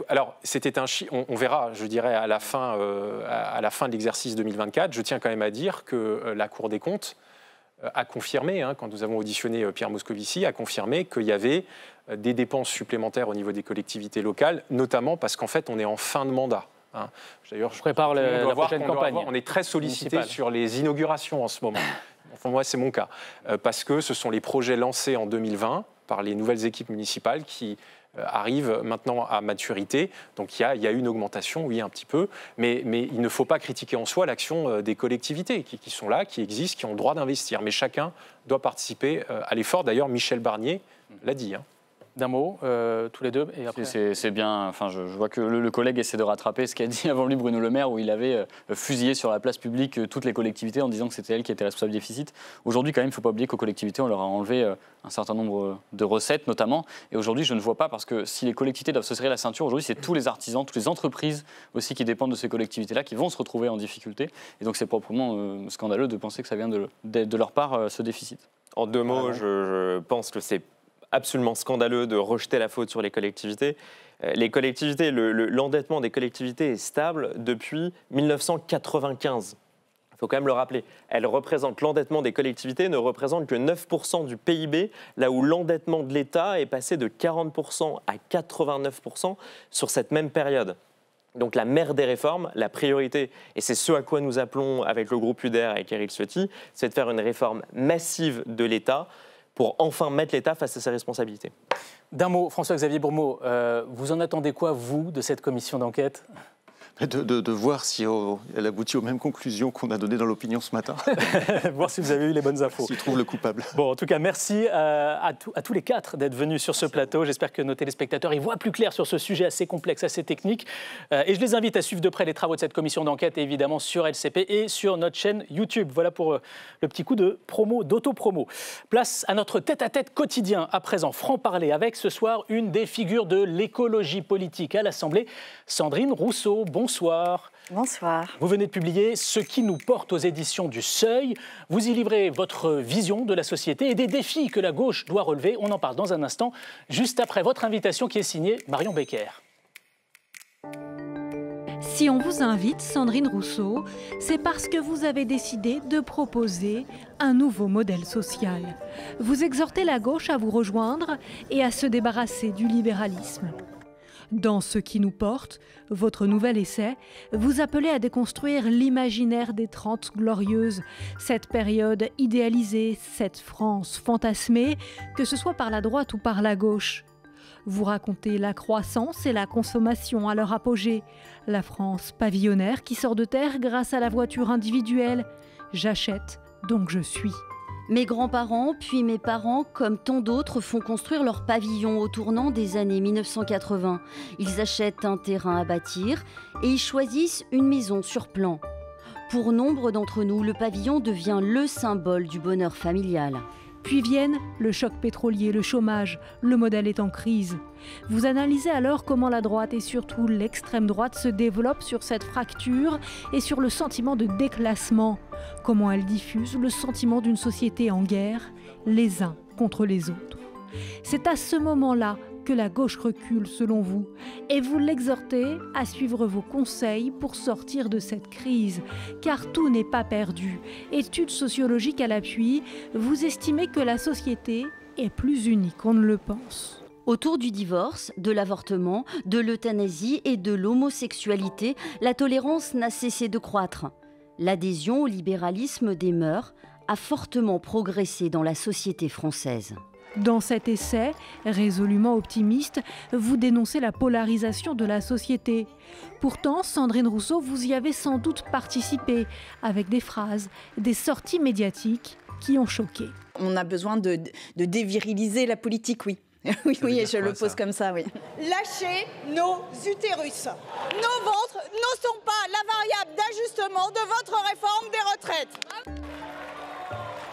alors, c'était on verra, je dirais, à la fin de l'exercice 2024. Je tiens quand même à dire que la Cour des comptes a confirmé, quand nous avons auditionné Pierre Moscovici, a confirmé qu'il y avait des dépenses supplémentaires au niveau des collectivités locales, notamment parce qu'en fait, on est en fin de mandat. D'ailleurs, je prépare la prochaine campagne. On est très sollicité sur les inaugurations en ce moment. Enfin, moi, c'est mon cas. Parce que ce sont les projets lancés en 2020 par les nouvelles équipes municipales qui arrivent maintenant à maturité. Donc il y a une augmentation, oui, un petit peu. Mais il ne faut pas critiquer en soi l'action des collectivités qui sont là, qui existent, qui ont le droit d'investir. Mais chacun doit participer à l'effort. D'ailleurs, Michel Barnier l'a dit. D'un mot, tous les deux, et après... C'est bien, enfin, je vois que le collègue essaie de rattraper ce qu'a dit avant lui Bruno Le Maire, où il avait fusillé sur la place publique toutes les collectivités en disant que c'était elles qui étaient responsables du déficit. Aujourd'hui, quand même, il ne faut pas oublier qu'aux collectivités, on leur a enlevé un certain nombre de recettes, notamment. Et aujourd'hui, je ne vois pas, parce que si les collectivités doivent se serrer la ceinture, aujourd'hui, c'est tous les artisans, toutes les entreprises aussi qui dépendent de ces collectivités-là qui vont se retrouver en difficulté. Et donc, c'est proprement scandaleux de penser que ça vient de leur part, ce déficit. En deux mots, je pense que c'est absolument scandaleux de rejeter la faute sur les collectivités. Les collectivités, l'endettement des collectivités est stable depuis 1995. Il faut quand même le rappeler. L'endettement des collectivités ne représente que 9% du PIB, là où l'endettement de l'État est passé de 40% à 89% sur cette même période. Donc la mère des réformes, la priorité, et c'est ce à quoi nous appelons avec le groupe UDR, avec Éric Ciotti, c'est de faire une réforme massive de l'État pour enfin mettre l'État face à ses responsabilités. D'un mot, François-Xavier Bourmeau, vous en attendez quoi, vous, de cette commission d'enquête ? De voir si elle aboutit aux mêmes conclusions qu'on a données dans l'opinion ce matin. Voir si vous avez eu les bonnes infos. S'il trouve le coupable. Bon, en tout cas, merci à tous les quatre d'être venus sur ce plateau. J'espère que nos téléspectateurs y voient plus clair sur ce sujet assez complexe, assez technique. Et je les invite à suivre de près les travaux de cette commission d'enquête, évidemment sur LCP et sur notre chaîne YouTube. Voilà pour le petit coup de promo, d'auto-promo. Place à notre tête-à-tête quotidien. À présent, franc-parler avec ce soir une des figures de l'écologie politique à l'Assemblée, Sandrine Rousseau. Bonsoir. Bonsoir. Vous venez de publier Ce qui nous porte aux éditions du Seuil. Vous y livrez votre vision de la société et des défis que la gauche doit relever. On en parle dans un instant, juste après votre invitation qui est signée Marion Becker. Si on vous invite, Sandrine Rousseau, c'est parce que vous avez décidé de proposer un nouveau modèle social. Vous exhortez la gauche à vous rejoindre et à se débarrasser du libéralisme. Dans Ce qui nous porte, votre nouvel essai, vous appelez à déconstruire l'imaginaire des 30 glorieuses, cette période idéalisée, cette France fantasmée, que ce soit par la droite ou par la gauche. Vous racontez la croissance et la consommation à leur apogée, la France pavillonnaire qui sort de terre grâce à la voiture individuelle. J'achète, donc je suis. Mes grands-parents, puis mes parents, comme tant d'autres, font construire leur pavillon au tournant des années 1980. Ils achètent un terrain à bâtir et ils choisissent une maison sur plan. Pour nombre d'entre nous, le pavillon devient le symbole du bonheur familial. Puis viennent le choc pétrolier, le chômage, le modèle est en crise. Vous analysez alors comment la droite et surtout l'extrême droite se développent sur cette fracture et sur le sentiment de déclassement. Comment elle diffuse le sentiment d'une société en guerre, les uns contre les autres. C'est à ce moment-là que la gauche recule selon vous et vous l'exhortez à suivre vos conseils pour sortir de cette crise, car tout n'est pas perdu. Études sociologiques à l'appui, vous estimez que la société est plus unie qu'on ne le pense. Autour du divorce, de l'avortement, de l'euthanasie et de l'homosexualité, la tolérance n'a cessé de croître. L'adhésion au libéralisme des mœurs a fortement progressé dans la société française. Dans cet essai, résolument optimiste, vous dénoncez la polarisation de la société. Pourtant, Sandrine Rousseau, vous y avez sans doute participé, avec des phrases, des sorties médiatiques qui ont choqué. On a besoin de déviriliser la politique, oui. Oui, je le pose comme ça, oui. Lâchez nos utérus. Nos ventres ne sont pas la variable d'ajustement de votre réforme des retraites.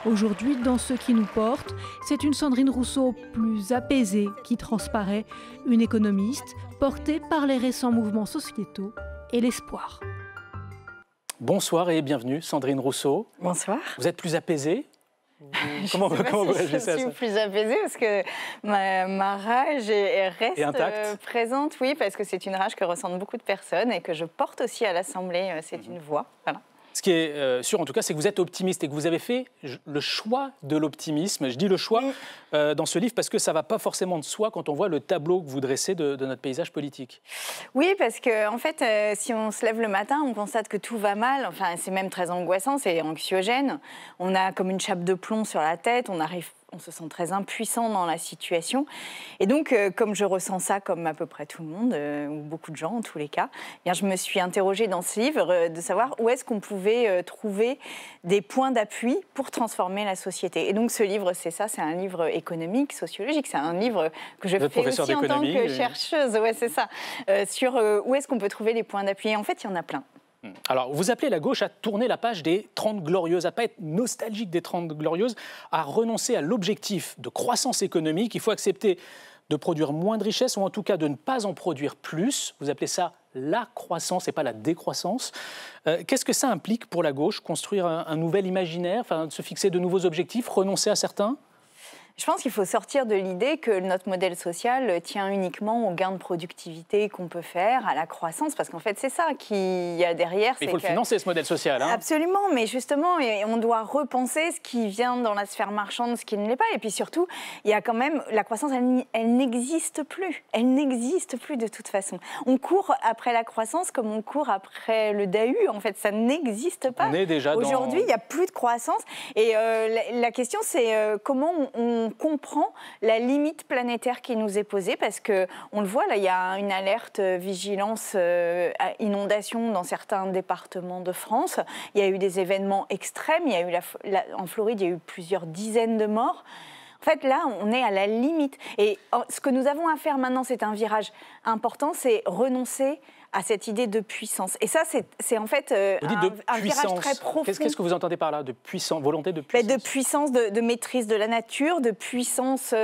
Aujourd'hui, dans ce qui nous porte, c'est une Sandrine Rousseau plus apaisée qui transparaît, une économiste portée par les récents mouvements sociétaux et l'espoir. Bonsoir et bienvenue, Sandrine Rousseau. Bonsoir. Vous êtes plus apaisée? Comment vous réagissez à ça? Je suis plus apaisée parce que ma rage reste présente, oui, parce que c'est une rage que ressentent beaucoup de personnes et que je porte aussi à l'Assemblée. C'est une voix, voilà. Ce qui est sûr, en tout cas, c'est que vous êtes optimiste et que vous avez fait le choix de l'optimisme. Je dis le choix dans ce livre parce que ça ne va pas forcément de soi quand on voit le tableau que vous dressez de notre paysage politique. Oui, parce qu'en fait, si on se lève le matin, on constate que tout va mal. Enfin, c'est même très angoissant, c'est anxiogène. On a comme une chape de plomb sur la tête, on se sent très impuissant dans la situation. Et donc, comme je ressens ça comme à peu près tout le monde, ou beaucoup de gens en tous les cas, eh bien, je me suis interrogée dans ce livre de savoir où est-ce qu'on pouvait trouver des points d'appui pour transformer la société. Et donc, ce livre, c'est ça, c'est un livre économique, sociologique, c'est un livre que je fais aussi en tant que chercheuse, ouais, c'est ça, sur où est-ce qu'on peut trouver les points d'appui. Et en fait, il y en a plein. Alors, vous appelez la gauche à tourner la page des 30 glorieuses, à ne pas être nostalgique des 30 glorieuses, à renoncer à l'objectif de croissance économique. Il faut accepter de produire moins de richesses, ou en tout cas de ne pas en produire plus. Vous appelez ça la croissance et pas la décroissance. Qu'est-ce que ça implique pour la gauche? Construire un nouvel imaginaire, enfin, se fixer de nouveaux objectifs, renoncer à certains? Je pense qu'il faut sortir de l'idée que notre modèle social tient uniquement au gain de productivité qu'on peut faire, à la croissance, parce qu'en fait, c'est ça qu'il y a derrière. Il faut le financer, ce modèle social. Hein. Absolument, mais justement, on doit repenser ce qui vient dans la sphère marchande, ce qui ne l'est pas. Et puis surtout, il y a quand même, la croissance, elle n'existe plus. Elle n'existe plus de toute façon. On court après la croissance comme on court après le DAU. En fait, ça n'existe pas. On est déjà Aujourd'hui, il n'y a plus de croissance. Et la question, c'est comment on comprend la limite planétaire qui nous est posée, parce qu'on le voit, là, il y a une alerte vigilance à inondation dans certains départements de France. Il y a eu des événements extrêmes. Il y a eu en Floride, il y a eu plusieurs dizaines de morts. En fait, là, on est à la limite. Et ce que nous avons à faire maintenant, c'est un virage important, c'est renoncer à cette idée de puissance. Et ça, c'est en fait un virage très profond. Qu'est-ce que vous entendez par là, de puissance, volonté de puissance? De puissance, de maîtrise de la nature, de puissance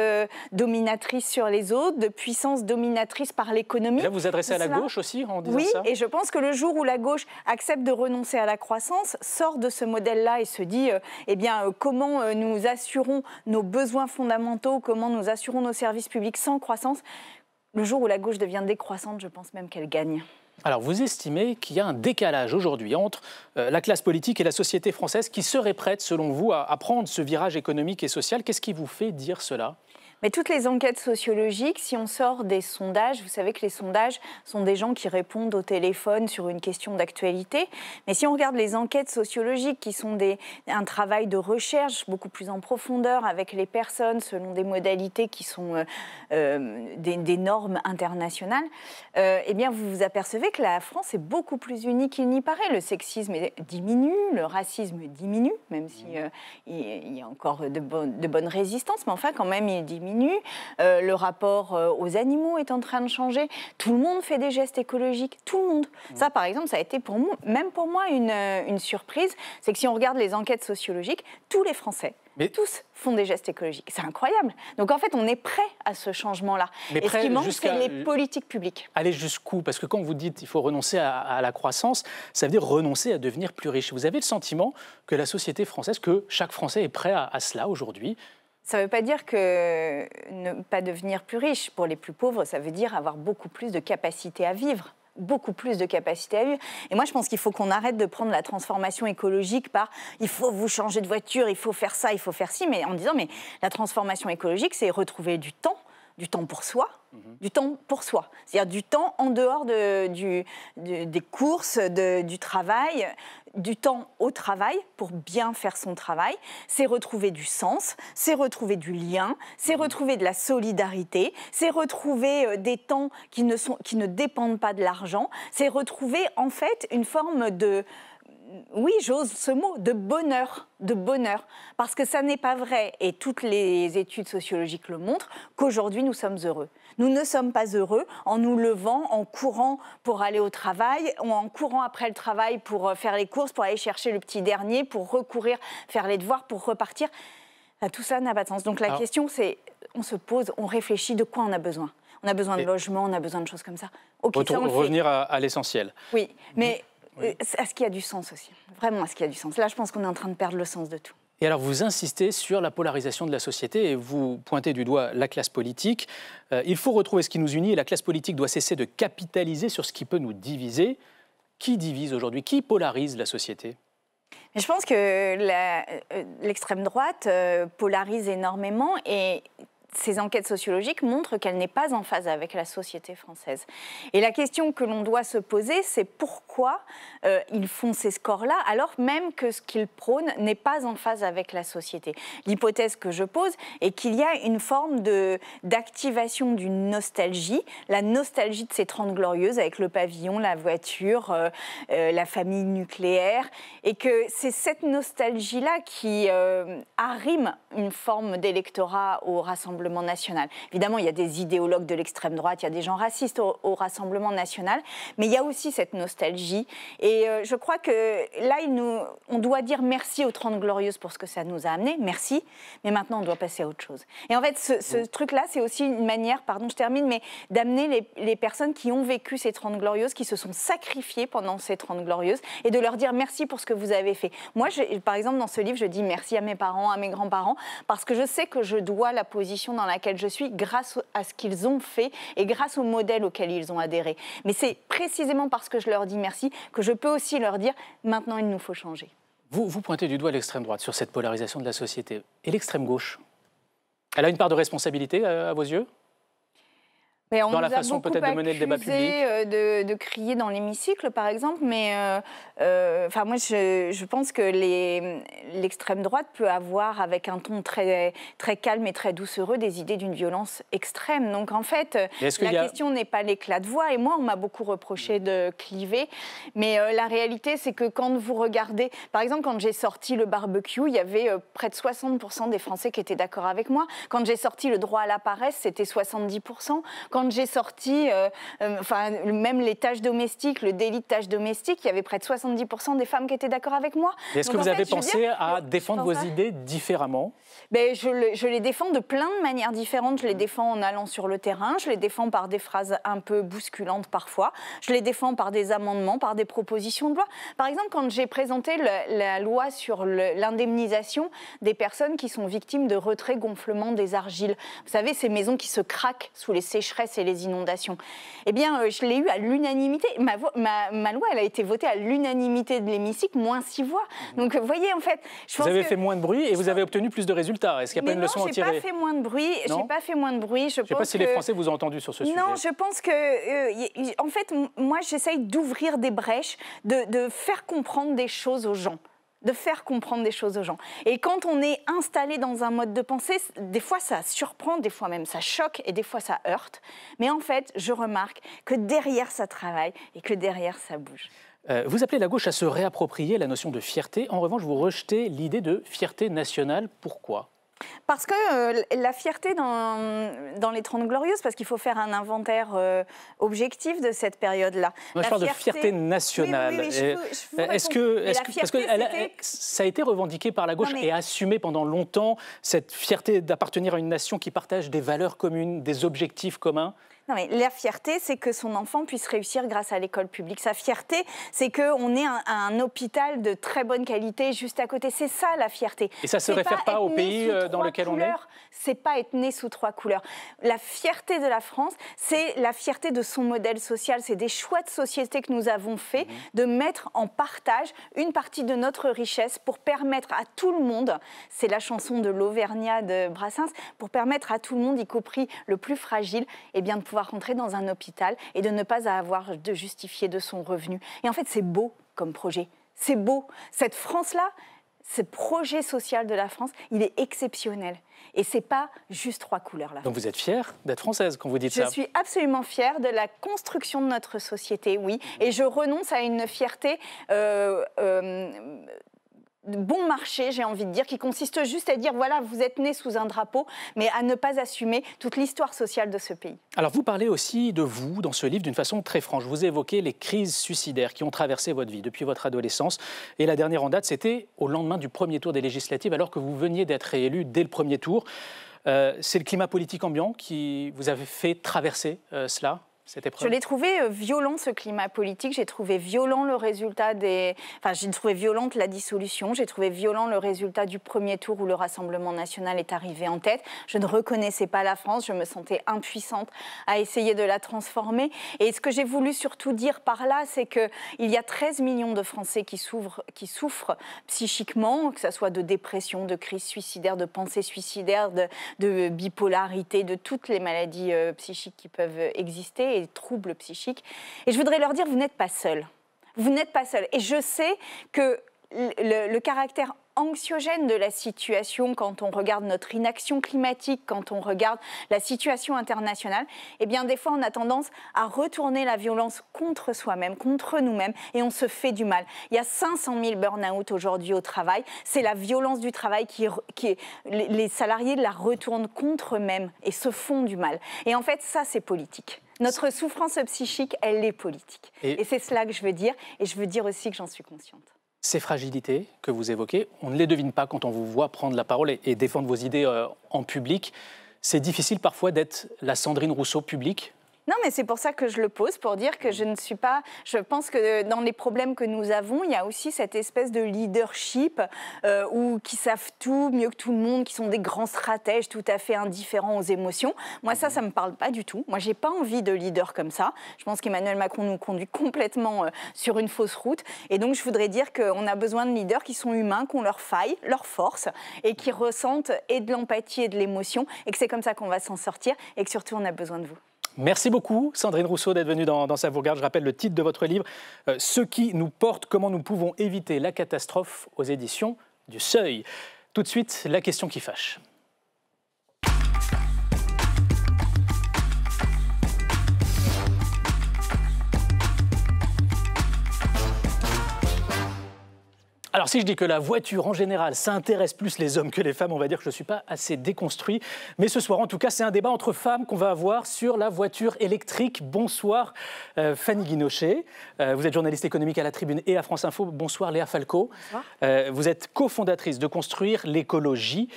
dominatrice sur les autres, de puissance dominatrice par l'économie. Là, vous vous adressez à la gauche aussi en disant ça? Oui, et je pense que le jour où la gauche accepte de renoncer à la croissance, sort de ce modèle-là et se dit, comment nous assurons nos besoins fondamentaux, comment nous assurons nos services publics sans croissance. Le jour où la gauche devient décroissante, je pense même qu'elle gagne. Alors, vous estimez qu'il y a un décalage aujourd'hui entre la classe politique et la société française qui serait prête, selon vous, à prendre ce virage économique et social. Qu'est-ce qui vous fait dire cela ? Mais toutes les enquêtes sociologiques, si on sort des sondages, vous savez que les sondages sont des gens qui répondent au téléphone sur une question d'actualité. Mais si on regarde les enquêtes sociologiques, qui sont un travail de recherche beaucoup plus en profondeur avec les personnes selon des modalités qui sont des normes internationales, eh bien vous vous apercevez que la France est beaucoup plus unie qu'il n'y paraît. Le sexisme diminue, le racisme diminue, même si il y a encore de bonnes résistances, mais enfin quand même il diminue. Le rapport aux animaux est en train de changer. Tout le monde fait des gestes écologiques. Tout le monde. Ça, par exemple, ça a été même pour moi une surprise. C'est que si on regarde les enquêtes sociologiques, tous les Français, tous font des gestes écologiques. C'est incroyable. Donc en fait, on est prêt à ce changement-là. Et ce qui manque, c'est les politiques publiques. Aller jusqu'où? Parce que quand vous dites qu'il faut renoncer à la croissance, ça veut dire renoncer à devenir plus riche. Vous avez le sentiment que la société française, que chaque Français est prêt à cela aujourd'hui? Ça ne veut pas dire que ne pas devenir plus riche. Pour les plus pauvres, ça veut dire avoir beaucoup plus de capacité à vivre. Beaucoup plus de capacité à vivre. Et moi, je pense qu'il faut qu'on arrête de prendre la transformation écologique par « il faut vous changer de voiture, il faut faire ça, il faut faire ci », mais en disant « mais la transformation écologique, c'est retrouver du temps pour soi, du temps pour soi. C'est-à-dire du temps en dehors des courses, du travail, du temps au travail pour bien faire son travail. C'est retrouver du sens, c'est retrouver du lien, c'est retrouver de la solidarité, c'est retrouver des temps qui ne dépendent pas de l'argent, c'est retrouver en fait une forme oui, j'ose ce mot, de bonheur, parce que ça n'est pas vrai, et toutes les études sociologiques le montrent, qu'aujourd'hui nous sommes heureux. Nous ne sommes pas heureux en nous levant, en courant pour aller au travail, ou en courant après le travail pour faire les courses, pour aller chercher le petit dernier, pour recourir, faire les devoirs, pour repartir. Tout ça n'a pas de sens. Donc la question, c'est, on se pose, on réfléchit de quoi on a besoin. On a besoin de logement, on a besoin de choses comme ça. Okay, revenir à l'essentiel. Oui, mais à ce qui a du sens aussi. Vraiment à ce qui a du sens. Là, je pense qu'on est en train de perdre le sens de tout. Et alors, vous insistez sur la polarisation de la société et vous pointez du doigt la classe politique. Il faut retrouver ce qui nous unit et la classe politique doit cesser de capitaliser sur ce qui peut nous diviser. Qui divise aujourd'hui? Qui polarise la société? Mais je pense que l'extrême droite polarise énormément et ces enquêtes sociologiques montrent qu'elle n'est pas en phase avec la société française. Et la question que l'on doit se poser, c'est pourquoi ils font ces scores-là, alors même que ce qu'ils prônent n'est pas en phase avec la société. L'hypothèse que je pose est qu'il y a une forme d'activation d'une nostalgie, la nostalgie de ces 30 glorieuses avec le pavillon, la voiture, la famille nucléaire, et que c'est cette nostalgie-là qui arrime une forme d'électorat au Rassemblement national. Évidemment, il y a des idéologues de l'extrême droite, il y a des gens racistes au Rassemblement national, mais il y a aussi cette nostalgie. Et je crois que là, on doit dire merci aux 30 Glorieuses pour ce que ça nous a amené, merci, mais maintenant on doit passer à autre chose. Et en fait, ce truc-là, c'est aussi une manière, pardon, je termine, mais d'amener les personnes qui ont vécu ces 30 Glorieuses, qui se sont sacrifiées pendant ces 30 Glorieuses, et de leur dire merci pour ce que vous avez fait. Moi, par exemple, dans ce livre, je dis merci à mes parents, à mes grands-parents, parce que je sais que je dois la position dans laquelle je suis grâce à ce qu'ils ont fait et grâce au modèle auquel ils ont adhéré. Mais c'est précisément parce que je leur dis merci que je peux aussi leur dire maintenant il nous faut changer. Vous pointez du doigt l'extrême droite sur cette polarisation de la société. Et l'extrême gauche, elle a une part de responsabilité à vos yeux ? Mais on dans la nous a façon peut-être de mener le débat public, de crier dans l'hémicycle, par exemple, mais moi, je pense que l'extrême droite peut avoir, avec un ton très, très calme et très doucereux, des idées d'une violence extrême. Donc, en fait, la question n'est pas l'éclat de voix. Et moi, on m'a beaucoup reproché de cliver. Mais la réalité, c'est que quand vous regardez... Par exemple, quand j'ai sorti le barbecue, il y avait près de 60% des Français qui étaient d'accord avec moi. Quand j'ai sorti le droit à la paresse, c'était 70%. Quand j'ai sorti même les tâches domestiques, le délit de tâches domestiques, il y avait près de 70% des femmes qui étaient d'accord avec moi. Est-ce que vous avez pensé à défendre vos idées différemment ? Je les défends de plein de manières différentes. Je les défends en allant sur le terrain, je les défends par des phrases un peu bousculantes parfois, je les défends par des amendements, par des propositions de loi. Par exemple, quand j'ai présenté la loi sur l'indemnisation des personnes qui sont victimes de retrait-gonflement des argiles, vous savez, ces maisons qui se craquent sous les sécheresses et les inondations, eh bien, je l'ai eu à l'unanimité. Ma loi, elle a été votée à l'unanimité de l'hémicycle, moins 6 voix. Donc, vous voyez, en fait... Vous avez fait moins de bruit et vous avez obtenu plus de résultats. Est-ce qu'il n'y a pas une leçon à tirer ? Non, je n'ai pas fait moins de bruit. Je ne sais pas si les Français vous ont entendu sur ce sujet. Non, je pense que... en fait, moi, j'essaye d'ouvrir des brèches, de faire comprendre des choses aux gens. Et quand on est installé dans un mode de pensée, des fois ça surprend, des fois même ça choque et des fois ça heurte. Mais en fait, je remarque que derrière ça travaille et que derrière ça bouge. Vous appelez la gauche à se réapproprier la notion de fierté. En revanche, vous rejetez l'idée de fierté nationale. Pourquoi ? Parce que la fierté dans les 30 Glorieuses, parce qu'il faut faire un inventaire objectif de cette période-là. Moi, je parle de fierté nationale. Est-ce que parce que ça a été revendiqué par la gauche et assumé pendant longtemps, cette fierté d'appartenir à une nation qui partage des valeurs communes, des objectifs communs ? Non, mais la fierté, c'est que son enfant puisse réussir grâce à l'école publique. Sa fierté, c'est qu'on ait un hôpital de très bonne qualité juste à côté. C'est ça, la fierté. Et ça ne se réfère pas au pays dans lequel on est ? C'est pas être né sous 3 couleurs. La fierté de la France, c'est la fierté de son modèle social. C'est des choix de société que nous avons faits, de mettre en partage une partie de notre richesse pour permettre à tout le monde, c'est la chanson de l'Auvergnat de Brassens, pour permettre à tout le monde, y compris le plus fragile, de pouvoir rentrer dans un hôpital et de ne pas avoir de justifier de son revenu. Et en fait, c'est beau comme projet. C'est beau. Cette France-là, ce projet social de la France, il est exceptionnel. Et ce n'est pas juste 3 couleurs là. Donc vous êtes fière d'être française quand vous dites ça? Je suis absolument fière de la construction de notre société, oui. Et je renonce à une fierté de bon marché, j'ai envie de dire, qui consiste juste à dire, voilà, vous êtes nés sous un drapeau, mais à ne pas assumer toute l'histoire sociale de ce pays. Alors vous parlez aussi de vous dans ce livre d'une façon très franche. Vous évoquez les crises suicidaires qui ont traversé votre vie depuis votre adolescence. Et la dernière en date, c'était au lendemain du premier tour des législatives, alors que vous veniez d'être réélu dès le premier tour. C'est le climat politique ambiant qui vous avait fait traverser cela? Je l'ai trouvé violent, ce climat politique. J'ai trouvé violent le résultat j'ai trouvé violente la dissolution. J'ai trouvé violent le résultat du premier tour où le Rassemblement national est arrivé en tête. Je ne reconnaissais pas la France. Je me sentais impuissante à essayer de la transformer. Et ce que j'ai voulu surtout dire par là, c'est qu'il y a 13 millions de Français qui souffrent psychiquement, que ce soit de dépression, de crise suicidaire, de pensée suicidaire, de bipolarité, de toutes les maladies psychiques qui peuvent exister, et troubles psychiques. Et je voudrais leur dire, vous n'êtes pas seuls. Vous n'êtes pas seuls. Et je sais que le caractère anxiogène de la situation, quand on regarde notre inaction climatique, quand on regarde la situation internationale, eh bien des fois on a tendance à retourner la violence contre soi-même, contre nous-mêmes, et on se fait du mal. Il y a 500 000 burn-out aujourd'hui au travail. C'est la violence du travail les salariés la retournent contre eux-mêmes et se font du mal. Et en fait, ça, c'est politique. Notre souffrance psychique, elle est politique. Et c'est cela que je veux dire, et je veux dire aussi que j'en suis consciente. Ces fragilités que vous évoquez, on ne les devine pas quand on vous voit prendre la parole et défendre vos idées en public. C'est difficile parfois d'être la Sandrine Rousseau publique? Non, mais c'est pour ça que je le pose, pour dire que je ne suis pas... Je pense que dans les problèmes que nous avons, il y a aussi cette espèce de leadership qui savent tout, mieux que tout le monde, qui sont des grands stratèges tout à fait indifférents aux émotions. Moi, ça ne me parle pas du tout. Moi, je n'ai pas envie de leader comme ça. Je pense qu'Emmanuel Macron nous conduit complètement sur une fausse route. Et donc, je voudrais dire qu'on a besoin de leaders qui sont humains, qui ont leurs failles, leurs forces, et qui ressentent et de l'empathie et de l'émotion, et que c'est comme ça qu'on va s'en sortir, et que surtout, on a besoin de vous. Merci beaucoup, Sandrine Rousseau, d'être venue dans Ça vous regarde. Je rappelle le titre de votre livre, Ce qui nous porte, comment nous pouvons éviter la catastrophe, aux éditions du Seuil. Tout de suite, la question qui fâche. Alors si je dis que la voiture en général, ça intéresse plus les hommes que les femmes, on va dire que je ne suis pas assez déconstruit. Mais ce soir, en tout cas, c'est un débat entre femmes qu'on va avoir sur la voiture électrique. Bonsoir Fanny Guinochet. Vous êtes journaliste économique à La Tribune et à France Info. Bonsoir Léa Falco. Bonsoir. Vous êtes cofondatrice de Construire l'écologie.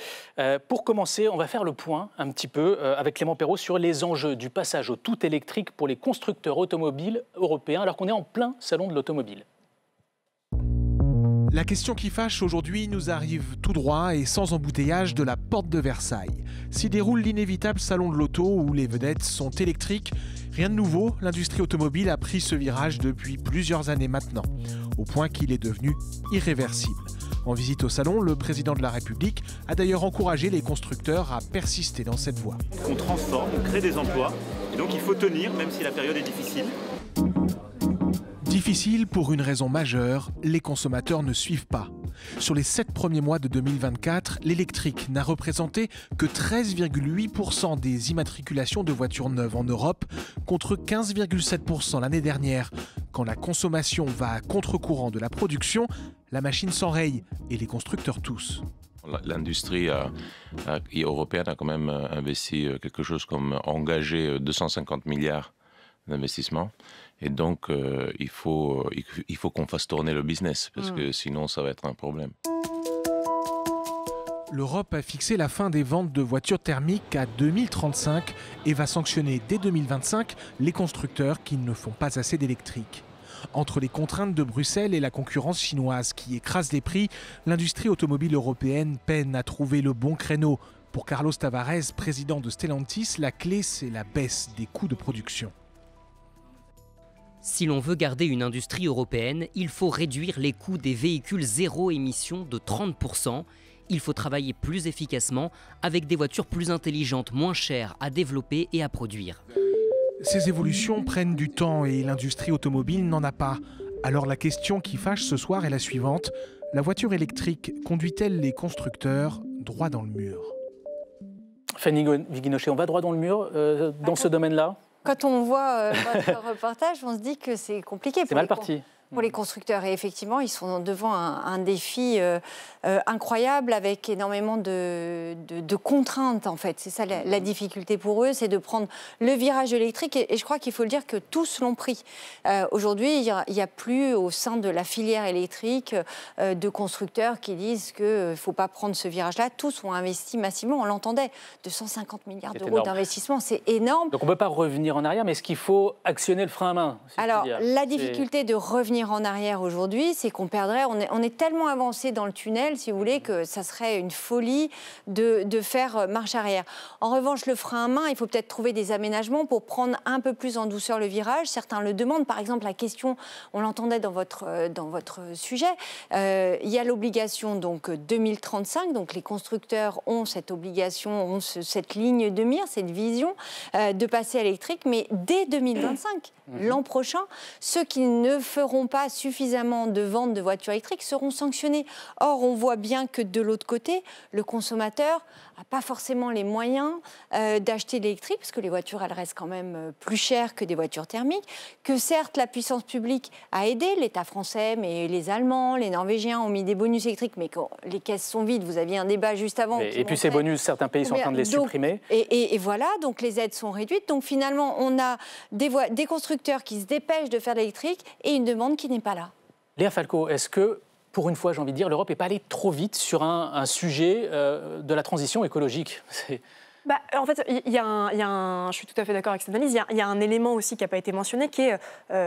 Pour commencer, on va faire le point un petit peu avec Clément Perrault sur les enjeux du passage au tout électrique pour les constructeurs automobiles européens, alors qu'on est en plein salon de l'automobile. La question qui fâche aujourd'hui nous arrive tout droit et sans embouteillage de la porte de Versailles. S'y déroule l'inévitable salon de l'auto où les vedettes sont électriques. Rien de nouveau, l'industrie automobile a pris ce virage depuis plusieurs années maintenant, au point qu'il est devenu irréversible. En visite au salon, le président de la République a d'ailleurs encouragé les constructeurs à persister dans cette voie. On transforme, on crée des emplois, et donc il faut tenir même si la période est difficile. Difficile pour une raison majeure, les consommateurs ne suivent pas. Sur les 7 premiers mois de 2024, l'électrique n'a représenté que 13,8% des immatriculations de voitures neuves en Europe, contre 15,7% l'année dernière. Quand la consommation va à contre-courant de la production, la machine s'enraye et les constructeurs tous. L'industrie européenne a quand même investi quelque chose comme engagé 250 milliards d'investissements. Et donc, il faut qu'on fasse tourner le business, parce que sinon, ça va être un problème. L'Europe a fixé la fin des ventes de voitures thermiques à 2035 et va sanctionner dès 2025 les constructeurs qui ne font pas assez d'électrique. Entre les contraintes de Bruxelles et la concurrence chinoise qui écrase les prix, l'industrie automobile européenne peine à trouver le bon créneau. Pour Carlos Tavares, président de Stellantis, la clé, c'est la baisse des coûts de production. Si l'on veut garder une industrie européenne, il faut réduire les coûts des véhicules zéro émission de 30%. Il faut travailler plus efficacement avec des voitures plus intelligentes, moins chères à développer et à produire. Ces évolutions prennent du temps et l'industrie automobile n'en a pas. Alors la question qui fâche ce soir est la suivante. La voiture électrique conduit-elle les constructeurs droit dans le mur? Fanny Viginochet, on va droit dans le mur dans ce domaine-là? Quand on voit votre reportage, on se dit que c'est compliqué. C'est mal parti. Pour les constructeurs. Et effectivement, ils sont devant un défi incroyable avec énormément de contraintes, en fait. C'est ça la difficulté pour eux, c'est de prendre le virage électrique. Et je crois qu'il faut le dire que tous l'ont pris. Aujourd'hui, il n'y a plus au sein de la filière électrique de constructeurs qui disent qu'il ne faut pas prendre ce virage-là. Tous ont investi massivement. On l'entendait, 250 milliards d'euros d'investissement, c'est énorme. Donc on ne peut pas revenir en arrière, mais est-ce qu'il faut actionner le frein à main? Alors, la difficulté de revenir en arrière aujourd'hui, c'est qu'on perdrait, on est tellement avancé dans le tunnel, si vous voulez, que ça serait une folie de faire marche arrière. En revanche, le frein à main, il faut peut-être trouver des aménagements pour prendre un peu plus en douceur le virage. Certains le demandent. Par exemple, la question, on l'entendait dans votre sujet, il y a l'obligation donc 2035, donc les constructeurs ont cette obligation, ont cette ligne de mire, cette vision de passer à l'électrique, mais dès 2025, l'an prochain, ceux qui ne feront pas suffisamment de ventes de voitures électriques seront sanctionnés. Or, on voit bien que de l'autre côté, le consommateur n'a pas forcément les moyens d'acheter de l'électrique, parce que les voitures, elles restent quand même plus chères que des voitures thermiques, que certes, la puissance publique a aidé, l'État français, mais les Allemands, les Norvégiens ont mis des bonus électriques, mais quand les caisses sont vides, vous aviez un débat juste avant. Et puis ces bonus, certains pays sont en train de les supprimer. Et voilà, donc les aides sont réduites. Donc finalement, on a des constructeurs qui se dépêchent de faire de l'électrique et une demande qui n'est pas là. Léa Falco, est-ce que, pour une fois, j'ai envie de dire, l'Europe n'est pas allée trop vite sur un sujet de la transition écologique? En fait, je suis tout à fait d'accord avec cette analyse. Il y a un élément aussi qui n'a pas été mentionné, qui est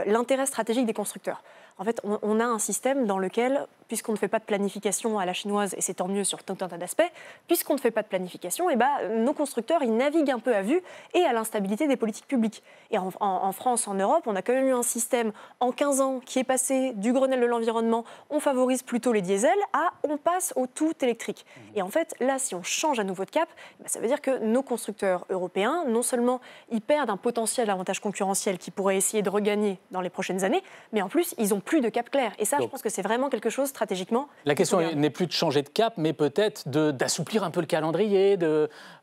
l'intérêt stratégique des constructeurs. En fait, on a un système dans lequel, puisqu'on ne fait pas de planification à la chinoise, et c'est tant mieux sur tout un tas d'aspects, puisqu'on ne fait pas de planification, nos constructeurs, ils naviguent un peu à vue et à l'instabilité des politiques publiques. Et en France, en Europe, on a quand même eu un système en 15 ans qui est passé du Grenelle de l'environnement, on favorise plutôt les diesels, à on passe au tout électrique. Et en fait, là, si on change à nouveau de cap, ça veut dire que nos constructeurs européens, non seulement ils perdent un potentiel avantage concurrentiel qu'ils pourraient essayer de regagner dans les prochaines années, mais en plus, ils n'ont plus de cap clair. Et ça, je pense que c'est vraiment quelque chose stratégiquement. La question n'est plus de changer de cap, mais peut-être d'assouplir un peu le calendrier.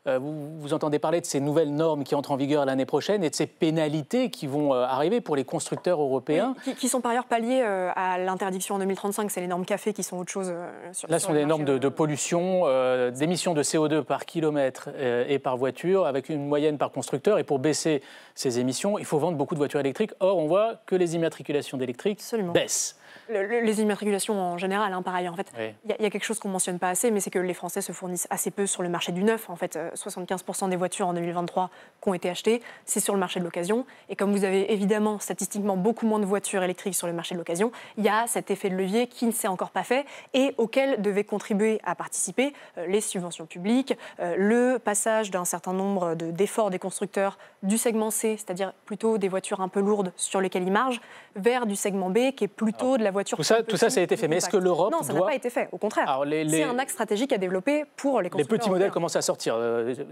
Vous entendez parler de ces nouvelles normes qui entrent en vigueur l'année prochaine et de ces pénalités qui vont arriver pour les constructeurs européens. Oui, qui sont par ailleurs palliées à l'interdiction en 2035. C'est les normes CAFE qui sont autre chose. Là, ce sont des normes de pollution, d'émissions de CO2 par kilomètre et par voiture, avec une moyenne par constructeur. Et pour baisser ces émissions, il faut vendre beaucoup de voitures électriques. Or, on voit que les immatriculations d'électriques baissent. Les immatriculations en général, par ailleurs. En fait, il y a quelque chose qu'on ne mentionne pas assez, mais c'est que les Français se fournissent assez peu sur le marché du neuf. En fait, 75% des voitures en 2023 qui ont été achetées, c'est sur le marché de l'occasion. Et comme vous avez évidemment statistiquement beaucoup moins de voitures électriques sur le marché de l'occasion, il y a cet effet de levier qui ne s'est encore pas fait et auquel devaient contribuer à participer les subventions publiques, le passage d'un certain nombre d'efforts des constructeurs du segment C, c'est-à-dire plutôt des voitures un peu lourdes sur lesquelles ils margent, vers du segment B qui est plutôt de la voiture. Tout ça a été fait. Mais est-ce que l'Europe Non, ça n'a pas été fait. Au contraire, c'est un axe stratégique à développer pour les constructeurs. Les petits modèles commencent à sortir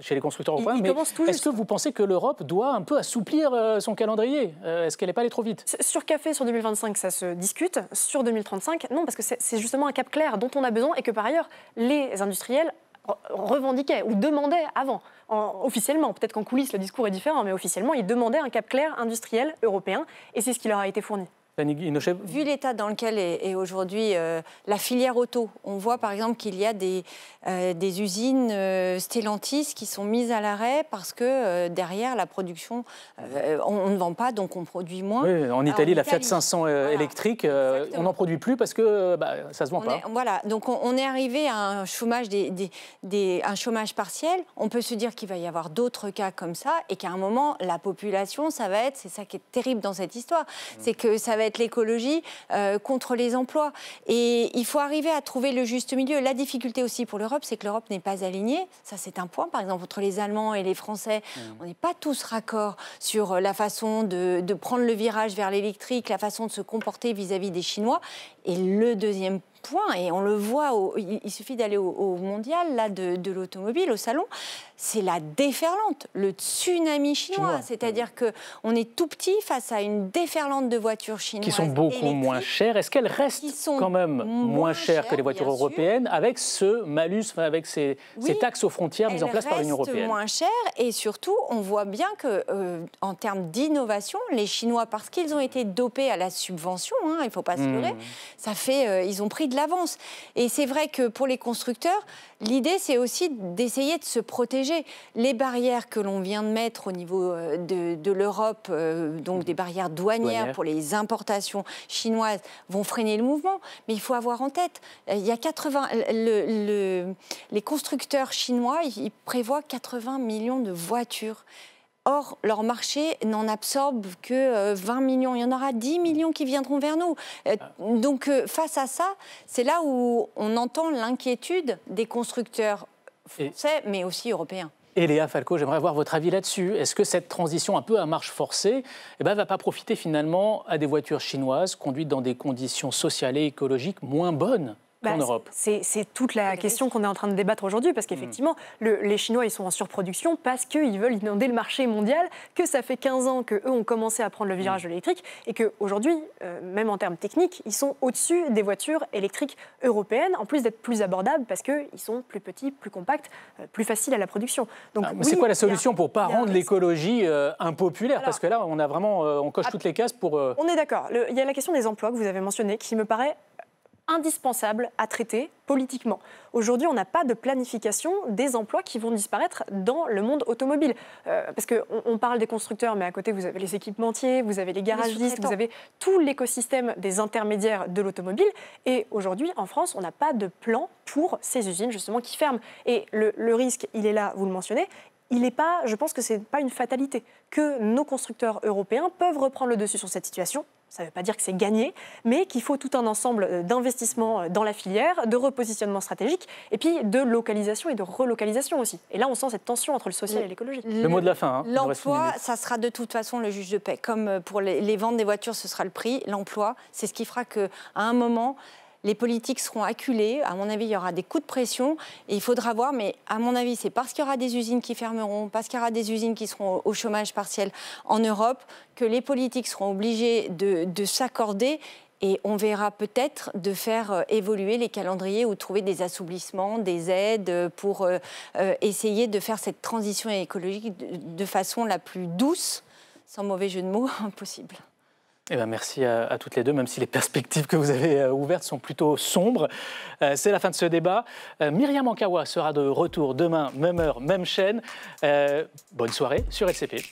chez les constructeurs européens. Mais est-ce que vous pensez que l'Europe doit un peu assouplir son calendrier? Est-ce qu'elle n'est pas allée trop vite? Sur CAFE, sur 2025, ça se discute. Sur 2035, non, parce que c'est justement un cap clair dont on a besoin et que par ailleurs, les industriels revendiquaient ou demandaient avant. Officiellement, peut-être qu'en coulisses le discours est différent, mais officiellement, ils demandaient un cap clair industriel européen et c'est ce qui leur a été fourni. Vu l'état dans lequel est aujourd'hui la filière auto, on voit par exemple qu'il y a des usines Stellantis qui sont mises à l'arrêt parce que derrière la production, on ne vend pas, donc on produit moins. Oui, en Italie, la Fiat 500 électrique, on n'en produit plus parce que ça ne se vend pas. Voilà, donc on est arrivé à un chômage, un chômage partiel. On peut se dire qu'il va y avoir d'autres cas comme ça et qu'à un moment, la population, c'est ça qui est terrible dans cette histoire, c'est que ça va être l'écologie contre les emplois. Et il faut arriver à trouver le juste milieu. La difficulté aussi pour l'Europe, c'est que l'Europe n'est pas alignée. Ça, c'est un point. Par exemple, entre les Allemands et les Français, on n'est pas tous raccords sur la façon de prendre le virage vers l'électrique, la façon de se comporter vis-à-vis des Chinois. Et le deuxième point, et on le voit, il suffit d'aller au mondial là, de l'automobile, au salon, c'est la déferlante, le tsunami chinois. C'est-à-dire qu'on est tout petit face à une déferlante de voitures chinoises. Qui sont beaucoup moins chères. Est-ce qu'elles restent quand même moins chères que les voitures européennes avec ce malus, avec ces taxes aux frontières mises en place par l'Union européenne? Moins chères, et surtout, on voit bien que en termes d'innovation, les Chinois, parce qu'ils ont été dopés à la subvention, il ne faut pas se leurrer, ça fait, ils ont pris de l'avance. Et c'est vrai que pour les constructeurs, l'idée, c'est aussi d'essayer de se protéger. Les barrières que l'on vient de mettre au niveau de l'Europe, donc des barrières douanières pour les importations chinoises, vont freiner le mouvement. Mais il faut avoir en tête, il y a les constructeurs chinois, ils prévoient 80 millions de voitures. Or, leur marché n'en absorbe que 20 millions. Il y en aura 10 millions qui viendront vers nous. Donc, face à ça, c'est là où on entend l'inquiétude des constructeurs français, mais aussi européens. Et Léa Falco, j'aimerais avoir votre avis là-dessus. Est-ce que cette transition un peu à marche forcée ne va pas profiter finalement à des voitures chinoises conduites dans des conditions sociales et écologiques moins bonnes qu'en Europe? C'est toute la question qu'on est en train de débattre aujourd'hui, parce qu'effectivement, les Chinois, ils sont en surproduction parce qu'ils veulent inonder le marché mondial, que ça fait 15 ans qu'eux ont commencé à prendre le virage de l'électrique, et qu'aujourd'hui, même en termes techniques, ils sont au-dessus des voitures électriques européennes, en plus d'être plus abordables parce qu'ils sont plus petits, plus compacts, plus faciles à la production. Donc, c'est quoi la solution pour ne pas rendre l'écologie impopulaire? Parce que là, on a vraiment, on coche toutes les cases pour... On est d'accord. Il y a la question des emplois que vous avez mentionnée, qui me paraît indispensable à traiter politiquement. Aujourd'hui, on n'a pas de planification des emplois qui vont disparaître dans le monde automobile. Parce qu'on parle des constructeurs, mais à côté, vous avez les équipementiers, vous avez les garagistes, vous avez tout l'écosystème des intermédiaires de l'automobile. Et aujourd'hui, en France, on n'a pas de plan pour ces usines, justement, qui ferment. Et le risque, il est là, vous le mentionnez. Il n'est pas, je pense que ce n'est pas une fatalité, que nos constructeurs européens peuvent reprendre le dessus sur cette situation. Ça ne veut pas dire que c'est gagné, mais qu'il faut tout un ensemble d'investissements dans la filière, de repositionnement stratégique, et puis de localisation et de relocalisation aussi. Et là, on sent cette tension entre le social et l'écologie. Le mot de la fin. L'emploi, ça sera de toute façon le juge de paix. Comme pour les ventes des voitures, ce sera le prix. L'emploi, c'est ce qui fera qu'à un moment... les politiques seront acculées. À mon avis, il y aura des coups de pression. Et il faudra voir, mais à mon avis, c'est parce qu'il y aura des usines qui fermeront, parce qu'il y aura des usines qui seront au chômage partiel en Europe, que les politiques seront obligées de s'accorder. Et on verra peut-être de faire évoluer les calendriers ou trouver des assouplissements, des aides pour essayer de faire cette transition écologique de façon la plus douce, sans mauvais jeu de mots, possible. Eh bien, merci à toutes les deux, même si les perspectives que vous avez ouvertes sont plutôt sombres. C'est la fin de ce débat. Myriam Ankawa sera de retour demain, même heure, même chaîne. Bonne soirée sur LCP.